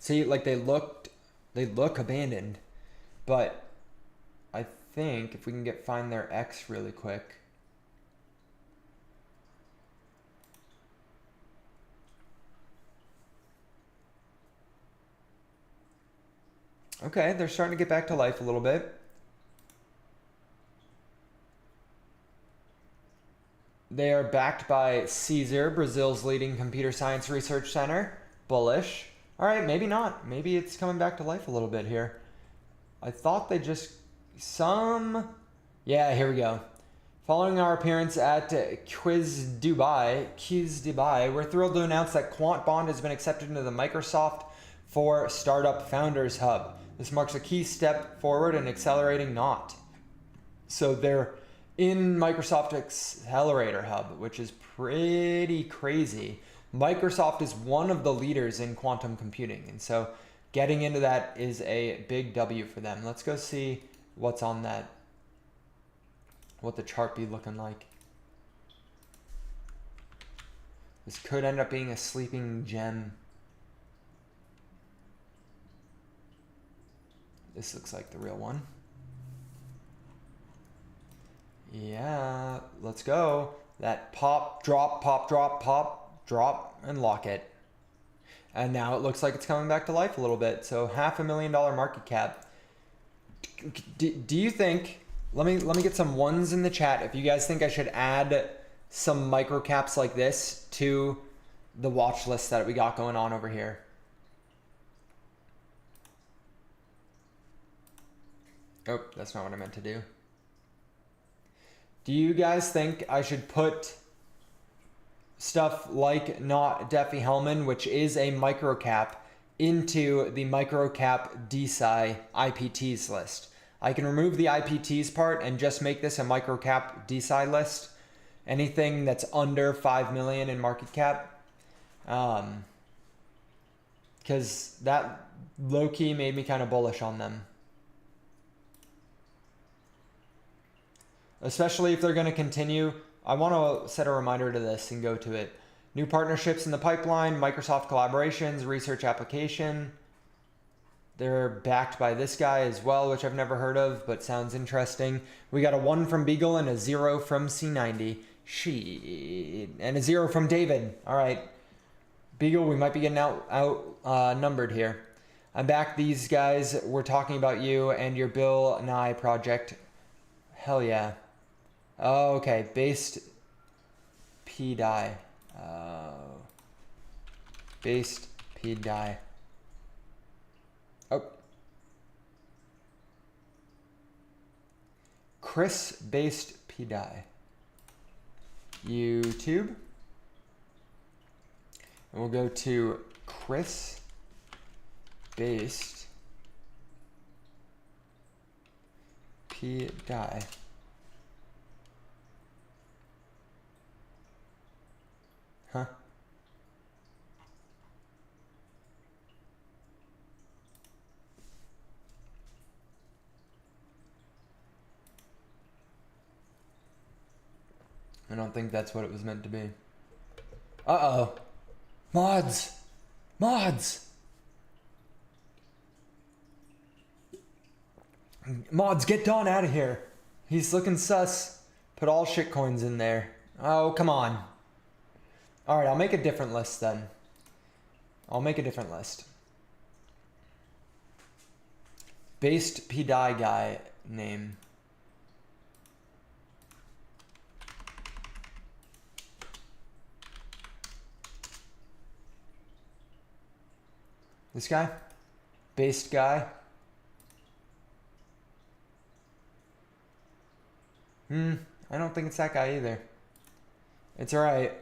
See, like they look abandoned, but I think if we can find their X really quick. Okay, they're starting to get back to life a little bit. They are backed by Caesar, Brazil's leading computer science research center. Bullish. All right, maybe not. Maybe it's coming back to life a little bit here. I thought they just... Yeah, here we go. Following our appearance at Quiz Dubai, we're thrilled to announce that Quant Bond has been accepted into the Microsoft for Startup Founders Hub. This marks a key step forward in accelerating Knot. So they're in Microsoft Accelerator Hub, which is pretty crazy. Microsoft is one of the leaders in quantum computing, and so getting into that is a big W for them. Let's go see what's on that, what the chart be looking like. This could end up being a sleeping gem. This looks like the real one. Yeah, let's go. That pop, drop, drop, and lock it. And now it looks like it's coming back to life a little bit. So $500,000 market cap. Do you think, let me get some ones in the chat, if you guys think I should add some micro caps like this to the watch list that we got going on over here. Oh, that's not what I meant to do. Do you guys think I should put stuff like not Diffie Hellman, which is a microcap, into the microcap DeSci IPTs list? I can remove the IPTs part and just make this a microcap DeSci list. Anything that's under 5 million in market cap. Because that low-key made me kind of bullish on them. Especially if they're going to continue. I want to set a reminder to this and go to it. New partnerships in the pipeline, Microsoft collaborations, research application. They're backed by this guy as well, which I've never heard of, but sounds interesting. We got a 1 from Beagle and a 0 from C90. And a 0 from David. All right. Beagle, we might be getting outnumbered here. I'm back. These guys were talking about you and your Bill Nye project. Hell yeah. Oh, okay. Based P die. Based P die. Oh. Chris based P die. YouTube. And we'll go to Chris based P die. Huh? I don't think that's what it was meant to be. Uh-oh. Mods! Mods! Mods, get Don out of here. He's looking sus. Put all shitcoins in there. Oh, come on. Alright, I'll make a different list then. I'll make a different list. Based PDI guy name. This guy? Based guy? I don't think it's that guy either. It's alright.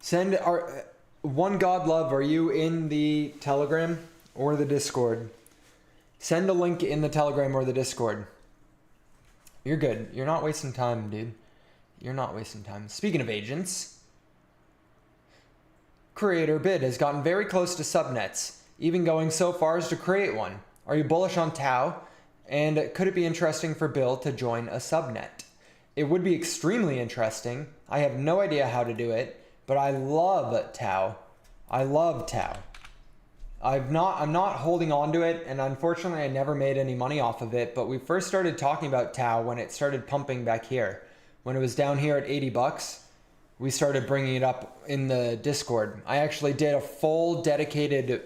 Send our one God love. Are you in the Telegram or the Discord? Send a link in the Telegram or the Discord. You're good. You're not wasting time, dude. You're not wasting time. Speaking of agents, Creator Bid has gotten very close to subnets, even going so far as to create one. Are you bullish on Tau? And could it be interesting for Bill to join a subnet? It would be extremely interesting. I have no idea how to do it, but I love Tau. I love Tau. I'm not holding on to it, and unfortunately I never made any money off of it, but we first started talking about Tau when it started pumping back here. When it was down here at 80 bucks, we started bringing it up in the Discord. I actually did a full dedicated,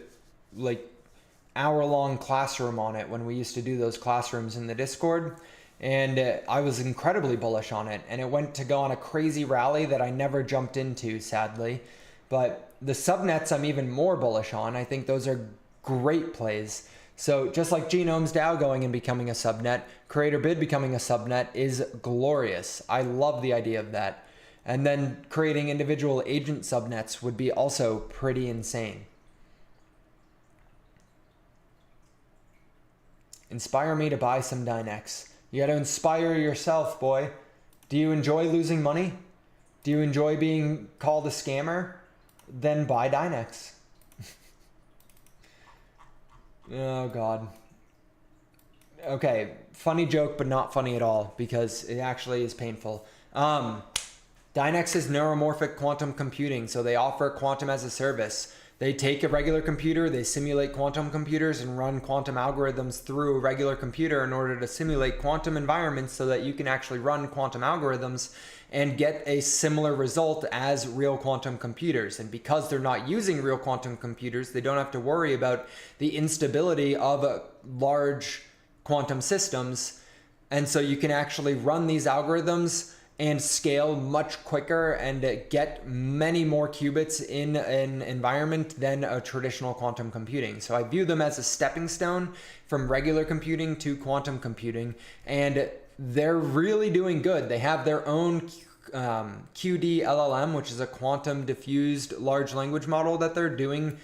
like, hour-long classroom on it when we used to do those classrooms in the Discord. And I was incredibly bullish on it, and it went to go on a crazy rally that I never jumped into, sadly. But the subnets I'm even more bullish on. I think those are great plays. So just like Genomes DAO going and becoming a subnet, Creator Bid becoming a subnet is glorious. I love the idea of that. And then creating individual agent subnets would be also pretty insane. Inspire me to buy some Dynex. You got to inspire yourself, boy. Do you enjoy losing money? Do you enjoy being called a scammer? Then buy Dynex. Oh, God. Okay, funny joke, but not funny at all, because it actually is painful. Dynex is neuromorphic quantum computing, so they offer quantum as a service. They take a regular computer, they simulate quantum computers and run quantum algorithms through a regular computer in order to simulate quantum environments so that you can actually run quantum algorithms and get a similar result as real quantum computers. And because they're not using real quantum computers, they don't have to worry about the instability of large quantum systems. And so you can actually run these algorithms and scale much quicker and get many more qubits in an environment than a traditional quantum computing. So I view them as a stepping stone from regular computing to quantum computing, and they're really doing good. They have their own QD LLM, which is a quantum diffused large language model that they're doing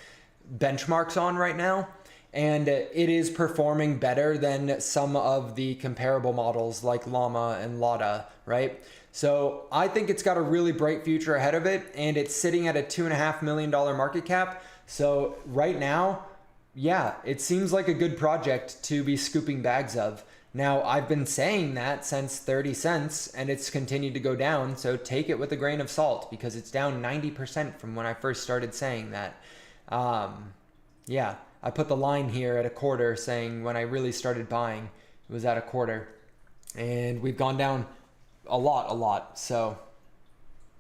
benchmarks on right now. And it is performing better than some of the comparable models like Llama and Lada, right? So I think it's got a really bright future ahead of it, and it's sitting at a $2.5 million market cap. So right now, yeah, it seems like a good project to be scooping bags of. Now, I've been saying that since 30 cents, and it's continued to go down, so take it with a grain of salt, because it's down 90% from when I first started saying that. Yeah, I put the line here at a quarter saying when I really started buying, it was at a quarter. And we've gone down a lot. So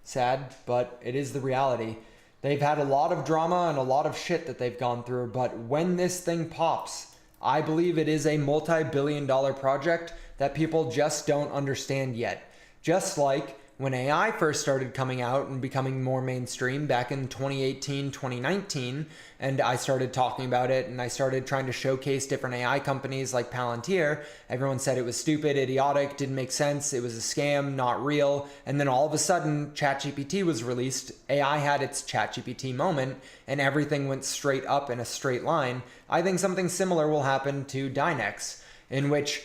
sad, but it is the reality. They've had a lot of drama and a lot of shit that they've gone through, but when this thing pops, I believe it is a multi-billion-dollar project that people just don't understand yet. Just like when AI first started coming out and becoming more mainstream back in 2018, 2019, and I started talking about it and I started trying to showcase different AI companies like Palantir, everyone said it was stupid, idiotic, didn't make sense, it was a scam, not real. And then all of a sudden, ChatGPT was released, AI had its ChatGPT moment, and everything went straight up in a straight line. I think something similar will happen to Dynex, in which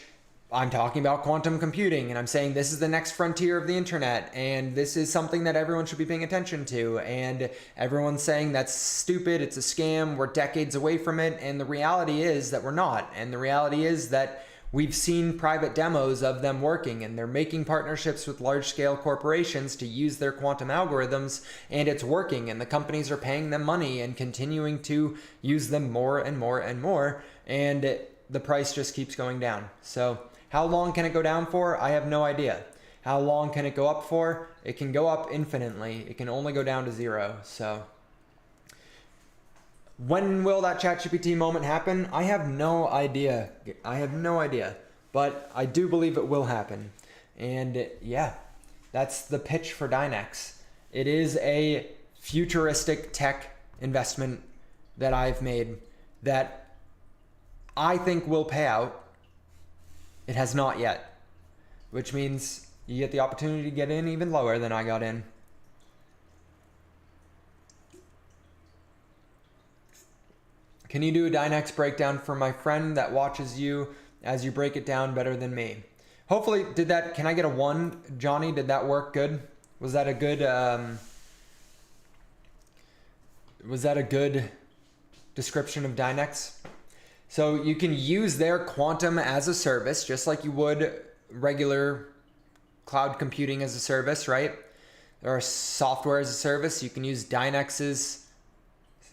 I'm talking about quantum computing and I'm saying this is the next frontier of the internet and this is something that everyone should be paying attention to, and everyone's saying that's stupid, it's a scam, we're decades away from it, and the reality is that we're not. And the reality is that we've seen private demos of them working and they're making partnerships with large-scale corporations to use their quantum algorithms, and it's working, and the companies are paying them money and continuing to use them more and more and more, and the price just keeps going down. So how long can it go down for? I have no idea. How long can it go up for? It can go up infinitely. It can only go down to zero. So when will that ChatGPT moment happen? I have no idea. But I do believe it will happen. And yeah, that's the pitch for Dynex. It is a futuristic tech investment that I've made that I think will pay out. It has not yet, which means you get the opportunity to get in even lower than I got in. Can you do a Dynex breakdown for my friend that watches you as you break it down better than me? Hopefully, can I get a 1? Johnny, did that work good? Was that a good description of Dynex? So you can use their quantum as a service, just like you would regular cloud computing as a service, right? Or software as a service. You can use Dynex's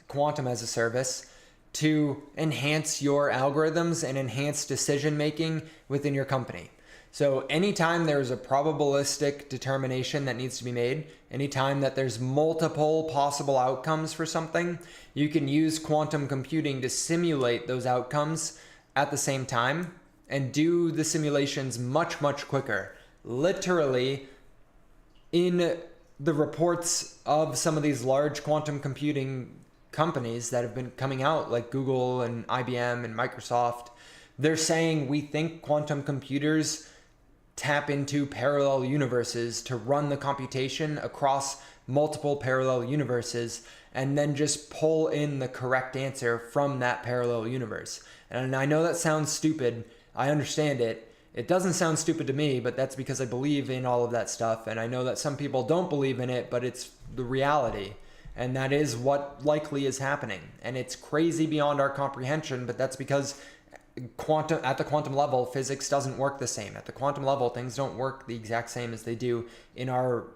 quantum as a service to enhance your algorithms and enhance decision making within your company. So anytime there's a probabilistic determination that needs to be made, anytime that there's multiple possible outcomes for something, you can use quantum computing to simulate those outcomes at the same time and do the simulations much, much quicker. Literally, in the reports of some of these large quantum computing companies that have been coming out, like Google and IBM and Microsoft, they're saying we think quantum computers tap into parallel universes to run the computation across multiple parallel universes and then just pull in the correct answer from that parallel universe. And I know that sounds stupid. I understand it. It doesn't sound stupid to me, but that's because I believe in all of that stuff. And I know that some people don't believe in it, but it's the reality. And that is what likely is happening. And it's crazy beyond our comprehension, but that's because at the quantum level, physics doesn't work the same. At the quantum level, things don't work the exact same as they do in our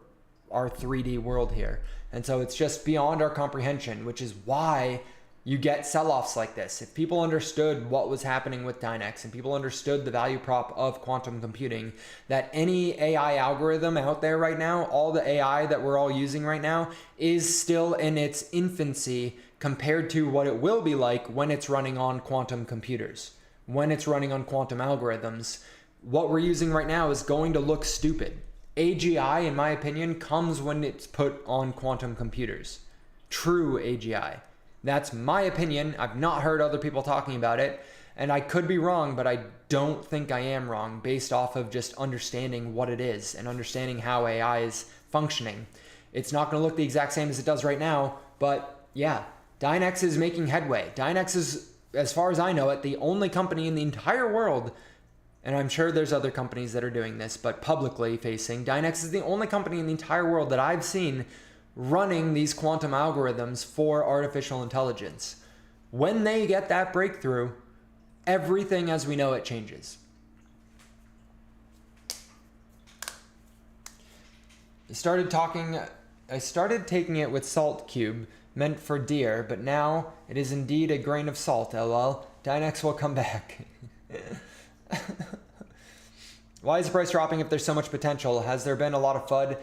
3D world here. And so it's just beyond our comprehension, which is why you get sell-offs like this. If people understood what was happening with Dynex and people understood the value prop of quantum computing, that any AI algorithm out there right now, all the AI that we're all using right now, is still in its infancy compared to what it will be like when it's running on quantum computers. When it's running on quantum algorithms, what we're using right now is going to look stupid. AGI, in my opinion, comes when it's put on quantum computers. True AGI. That's my opinion. I've not heard other people talking about it, and I could be wrong, but I don't think I am wrong based off of just understanding what it is and understanding how AI is functioning. It's not going to look the exact same as it does right now, but yeah, Dynex is making headway. Dynex is, as far as I know it, the only company in the entire world, and I'm sure there's other companies that are doing this, but publicly facing, Dynex is the only company in the entire world that I've seen running these quantum algorithms for artificial intelligence. When they get that breakthrough, everything as we know it changes. I started taking it with salt cube, meant for deer, but now it is indeed a grain of salt, lol. Dynex will come back. Why is the price dropping if there's so much potential? Has there been a lot of FUD?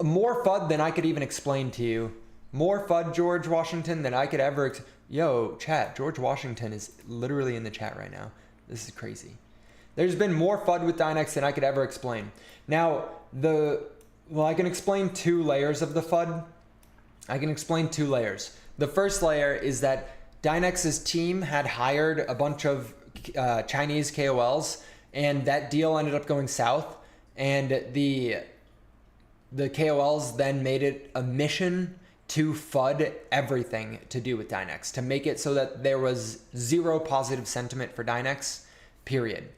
More FUD than I could even explain to you. More FUD, George Washington, than I could ever... Yo, chat, George Washington is literally in the chat right now. This is crazy. There's been more FUD with Dynex than I could ever explain. Now, I can explain 2 layers of the FUD. I can explain 2 layers. The first layer is that Dynex's team had hired a bunch of Chinese KOLs, and that deal ended up going south, and the KOLs then made it a mission to FUD everything to do with Dynex, to make it so that there was 0 positive sentiment for Dynex, period.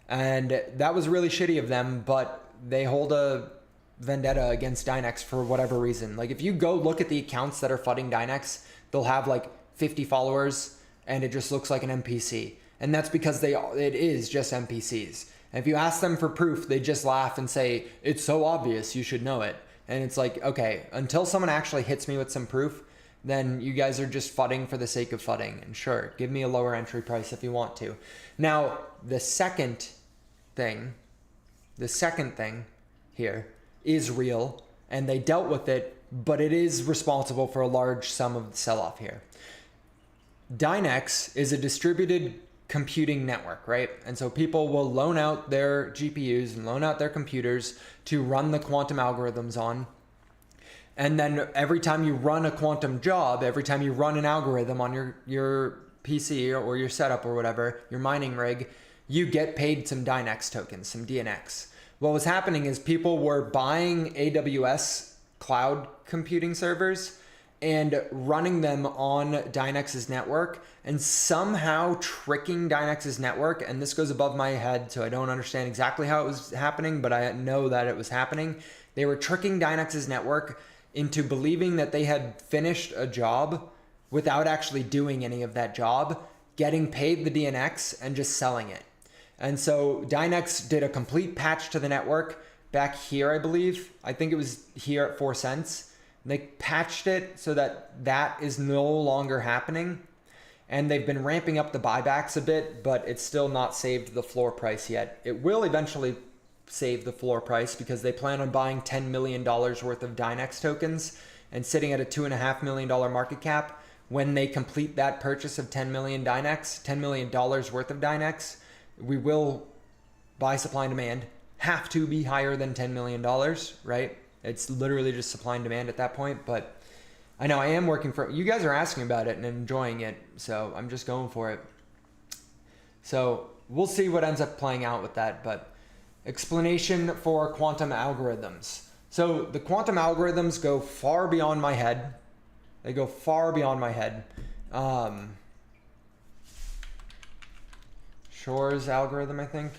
And that was really shitty of them, but they hold a vendetta against Dynex for whatever reason. Like, if you go look at the accounts that are FUDding Dynex, they'll have like 50 followers and it just looks like an NPC. And that's because it is just NPCs. And if you ask them for proof, they just laugh and say, it's so obvious, you should know it. And it's like, okay, until someone actually hits me with some proof, then you guys are just FUDding for the sake of FUDding. And sure, give me a lower entry price if you want to. Now, the second thing here is real, and they dealt with it, but it is responsible for a large sum of the sell-off here. Dynex is a distributed computing network, right? And so people will loan out their GPUs and loan out their computers to run the quantum algorithms on. And then every time you run a quantum job, every time you run an algorithm on your PC or your setup or whatever, your mining rig, you get paid some Dynex tokens, some DNX. What was happening is people were buying AWS cloud computing servers and running them on Dynex's network and somehow tricking Dynex's network. And this goes above my head, so I don't understand exactly how it was happening, but I know that it was happening. They were tricking Dynex's network into believing that they had finished a job without actually doing any of that job, getting paid the DNX and just selling it. And so Dynex did a complete patch to the network back here, I believe. I think it was here at 4 cents. They patched it so that that is no longer happening. And they've been ramping up the buybacks a bit, but it's still not saved the floor price yet. It will eventually save the floor price because they plan on buying $10 million worth of Dynex tokens and sitting at a $2.5 million market cap. When they complete that purchase of $10 million worth of Dynex, we will, by supply and demand, have to be higher than $10 million, right? It's literally just supply and demand at that point. But I know I am working for, you guys are asking about it and enjoying it, so I'm just going for it. So we'll see what ends up playing out with that. But explanation for quantum algorithms. So the quantum algorithms go far beyond my head. They go far beyond my head. Shor's algorithm, I think.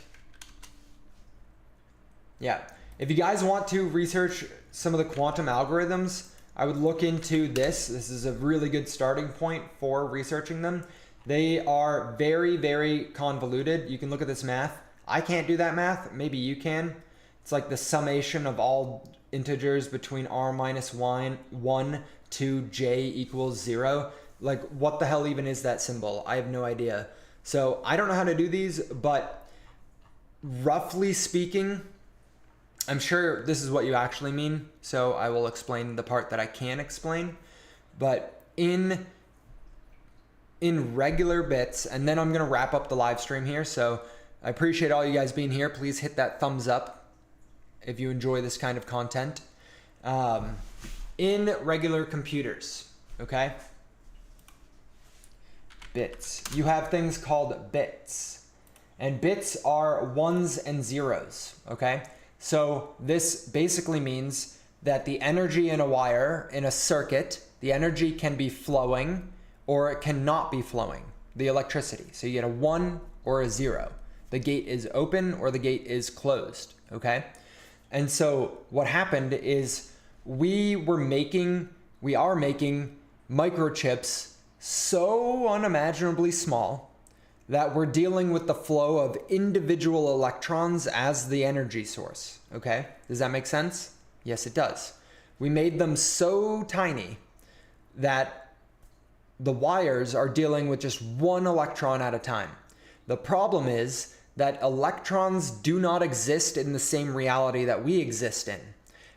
Yeah. If you guys want to research some of the quantum algorithms, I would look into this. This is a really good starting point for researching them. They are very, very convoluted. You can look at this math. I can't do that math. Maybe you can. It's like the summation of all integers between r minus 1 to j equals 0. Like, what the hell even is that symbol? I have no idea. So I don't know how to do these, but roughly speaking, I'm sure this is what you actually mean. So I will explain the part that I can explain. But in regular bits, and then I'm going to wrap up the live stream here. So I appreciate all you guys being here. Please hit that thumbs up if you enjoy this kind of content. In regular computers, okay? Bits. You have things called bits. And bits are ones and zeros, okay? So this basically means that the energy in a wire, in a circuit, the energy can be flowing or it cannot be flowing, the electricity. So you get a 1 or a 0. The gate is open or the gate is closed, okay? And so what happened is we are making microchips so unimaginably small that we're dealing with the flow of individual electrons as the energy source, okay? Does that make sense? Yes, it does. We made them so tiny that the wires are dealing with just one electron at a time. The problem is that electrons do not exist in the same reality that we exist in.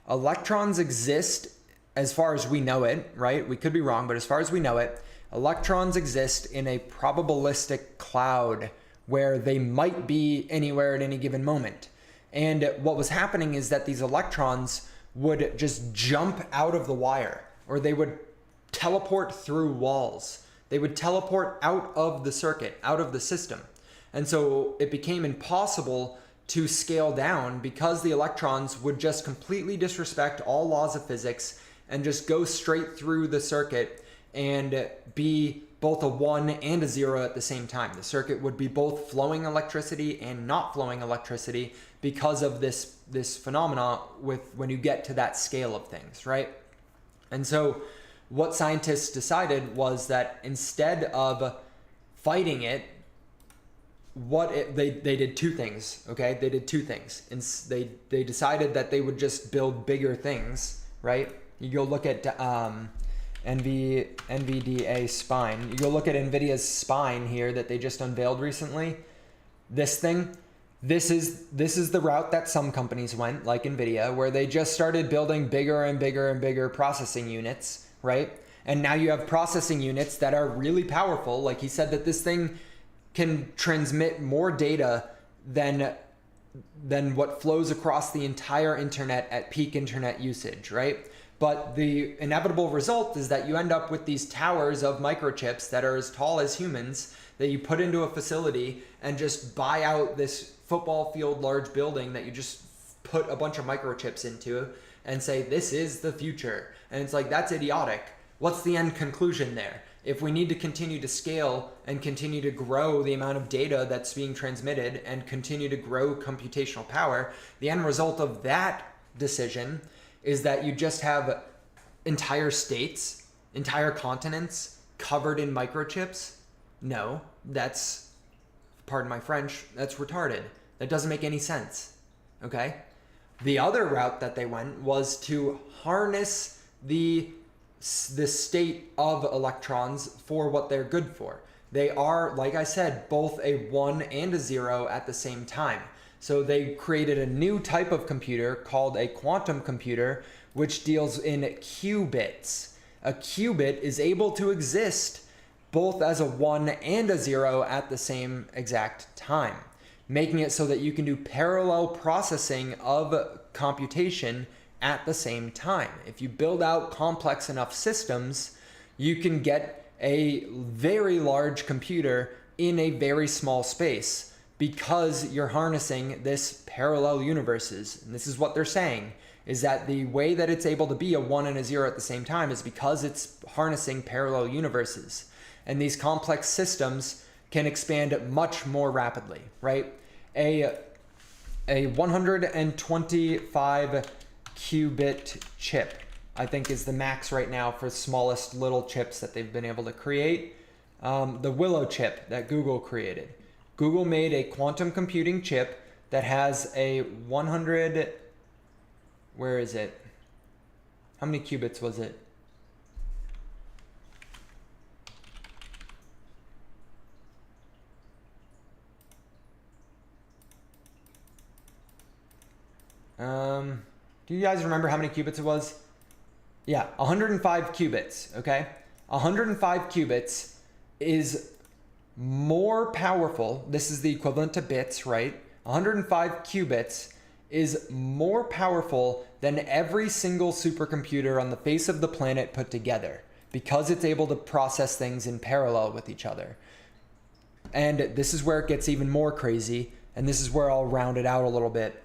Electrons exist, as far as we know it, right? We could be wrong, but as far as we know it, electrons exist in a probabilistic cloud where they might be anywhere at any given moment. And what was happening is that these electrons would just jump out of the wire, or they would teleport through walls. They would teleport out of the circuit, out of the system. And so it became impossible to scale down because the electrons would just completely disrespect all laws of physics and just go straight through the circuit and be both a 1 and a 0 at the same time. The circuit would be both flowing electricity and not flowing electricity because of this phenomena when you get to that scale of things, right? And so what scientists decided was that instead of fighting it, they did two things, okay? They did two things. And they decided that they would just build bigger things, right? You go look at NVDA spine. You go look at NVIDIA's spine here that they just unveiled recently. This thing, this is the route that some companies went, like NVIDIA, where they just started building bigger and bigger and bigger processing units, right? And now you have processing units that are really powerful. Like he said that this thing can transmit more data than what flows across the entire internet at peak internet usage, right? But the inevitable result is that you end up with these towers of microchips that are as tall as humans that you put into a facility and just buy out this football field large building that you just put a bunch of microchips into and say, this is the future. And it's like, that's idiotic. What's the end conclusion there? If we need to continue to scale and continue to grow the amount of data that's being transmitted and continue to grow computational power, the end result of that decision is that you just have entire states, entire continents covered in microchips. No, that's, pardon my French, that's retarded. That doesn't make any sense, okay? The other route that they went was to harness the state of electrons for what they're good for. They are, like I said, both a 1 and a 0 at the same time. So they created a new type of computer called a quantum computer, which deals in qubits. A qubit is able to exist both as a 1 and a 0 at the same exact time, making it so that you can do parallel processing of computation at the same time. If you build out complex enough systems, you can get a very large computer in a very small space because you're harnessing this parallel universes. And this is what they're saying, is that the way that it's able to be a 1 and a 0 at the same time is because it's harnessing parallel universes. And these complex systems can expand much more rapidly, right? A 125 qubit chip, I think, is the max right now for smallest little chips that they've been able to create. The Willow chip that Google created. Google made a quantum computing chip that has a 100, where is it? How many qubits was it? Do you guys remember how many qubits it was? Yeah, 105 qubits, okay? 105 qubits is more powerful. This is the equivalent to bits, right? 105 qubits is more powerful than every single supercomputer on the face of the planet put together because it's able to process things in parallel with each other. And this is where it gets even more crazy, and this is where I'll round it out a little bit.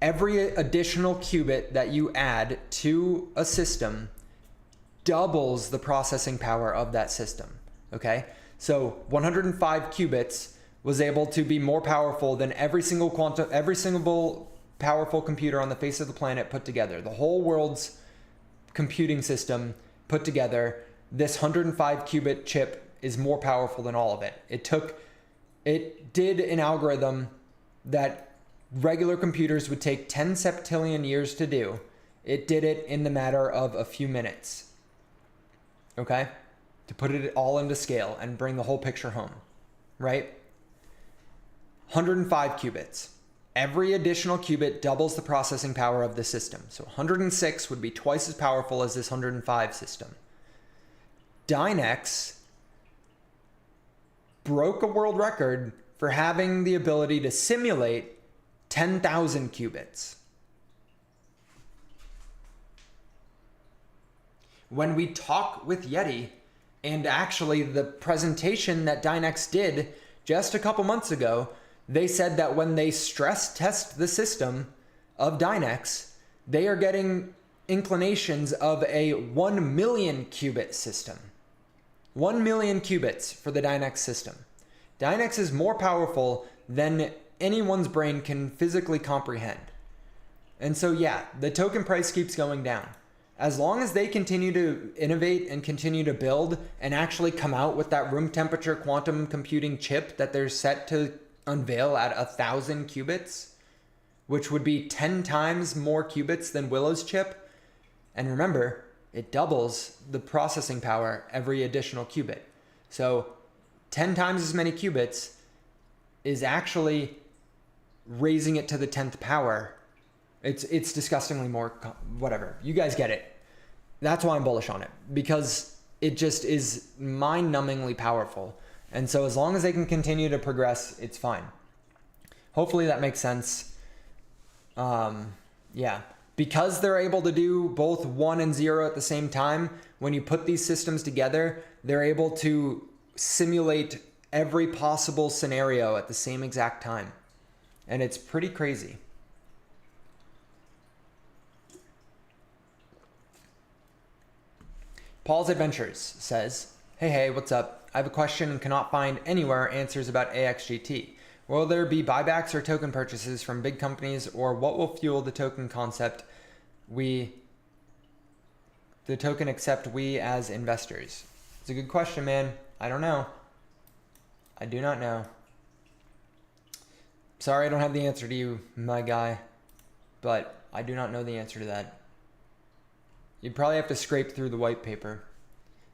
Every additional qubit that you add to a system doubles the processing power of that system, okay? So 105 qubits was able to be more powerful than every single powerful computer on the face of the planet put together. The whole world's computing system put together, this 105 qubit chip is more powerful than all of it. It did an algorithm that regular computers would take 10 septillion years to do. It did it in the matter of a few minutes, okay? To put it all into scale and bring the whole picture home, right? 105 qubits. Every additional qubit doubles the processing power of the system. So 106 would be twice as powerful as this 105 system. Dynex broke a world record for having the ability to simulate 10,000 qubits. When we talk with Yeti, and actually the presentation that Dynex did just a couple months ago, they said that when they stress test the system of Dynex, they are getting inclinations of a 1 million qubit system. 1 million qubits for the Dynex system. Dynex is more powerful than anyone's brain can physically comprehend. And so yeah, the token price keeps going down. As long as they continue to innovate and continue to build and actually come out with that room temperature quantum computing chip that they're set to unveil at 1,000 qubits, which would be 10 times more qubits than Willow's chip. And remember, it doubles the processing power every additional qubit. So 10 times as many qubits is actually raising it to the 10th power. It's disgustingly more, whatever. You guys get it. That's why I'm bullish on it, because it just is mind-numbingly powerful. And so as long as they can continue to progress, it's fine. Hopefully that makes sense. Yeah, because they're able to do both 1 and 0 at the same time, when you put these systems together, they're able to simulate every possible scenario at the same exact time. And it's pretty crazy. Paul's Adventures says, hey, what's up? I have a question and cannot find anywhere answers about AXGT. Will there be buybacks or token purchases from big companies, or what will fuel the token concept except we as investors? It's a good question, man. I don't know. I do not know. Sorry, I don't have the answer to you, my guy, but I do not know the answer to that. You'd probably have to scrape through the white paper.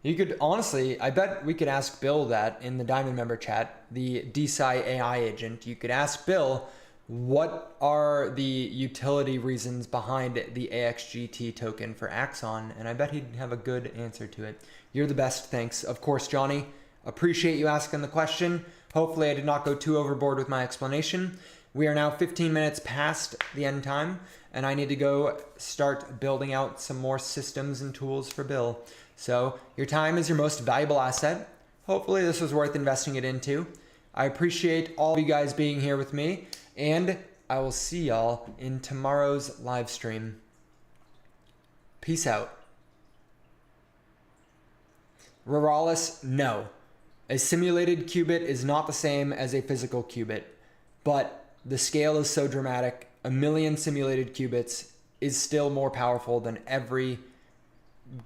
You could, honestly, I bet we could ask Bill that in the Diamond member chat, the DeSci AI agent. You could ask Bill, what are the utility reasons behind the AXGT token for Axon? And I bet he'd have a good answer to it. You're the best, thanks. Of course, Johnny, appreciate you asking the question. Hopefully I did not go too overboard with my explanation. We are now 15 minutes past the end time, and I need to go start building out some more systems and tools for Bill. So your time is your most valuable asset. Hopefully this was worth investing it into. I appreciate all of you guys being here with me, and I will see y'all in tomorrow's live stream. Peace out. Ruralis, no. A simulated qubit is not the same as a physical qubit, but the scale is so dramatic. 1 million simulated qubits is still more powerful than every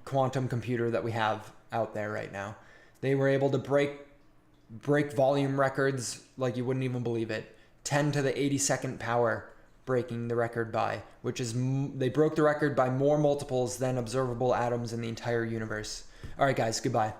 quantum computer that we have out there right now. They were able to break volume records like you wouldn't even believe it. 10 to the 82nd power breaking the record by, which is, they broke the record by more multiples than observable atoms in the entire universe. All right, guys, goodbye.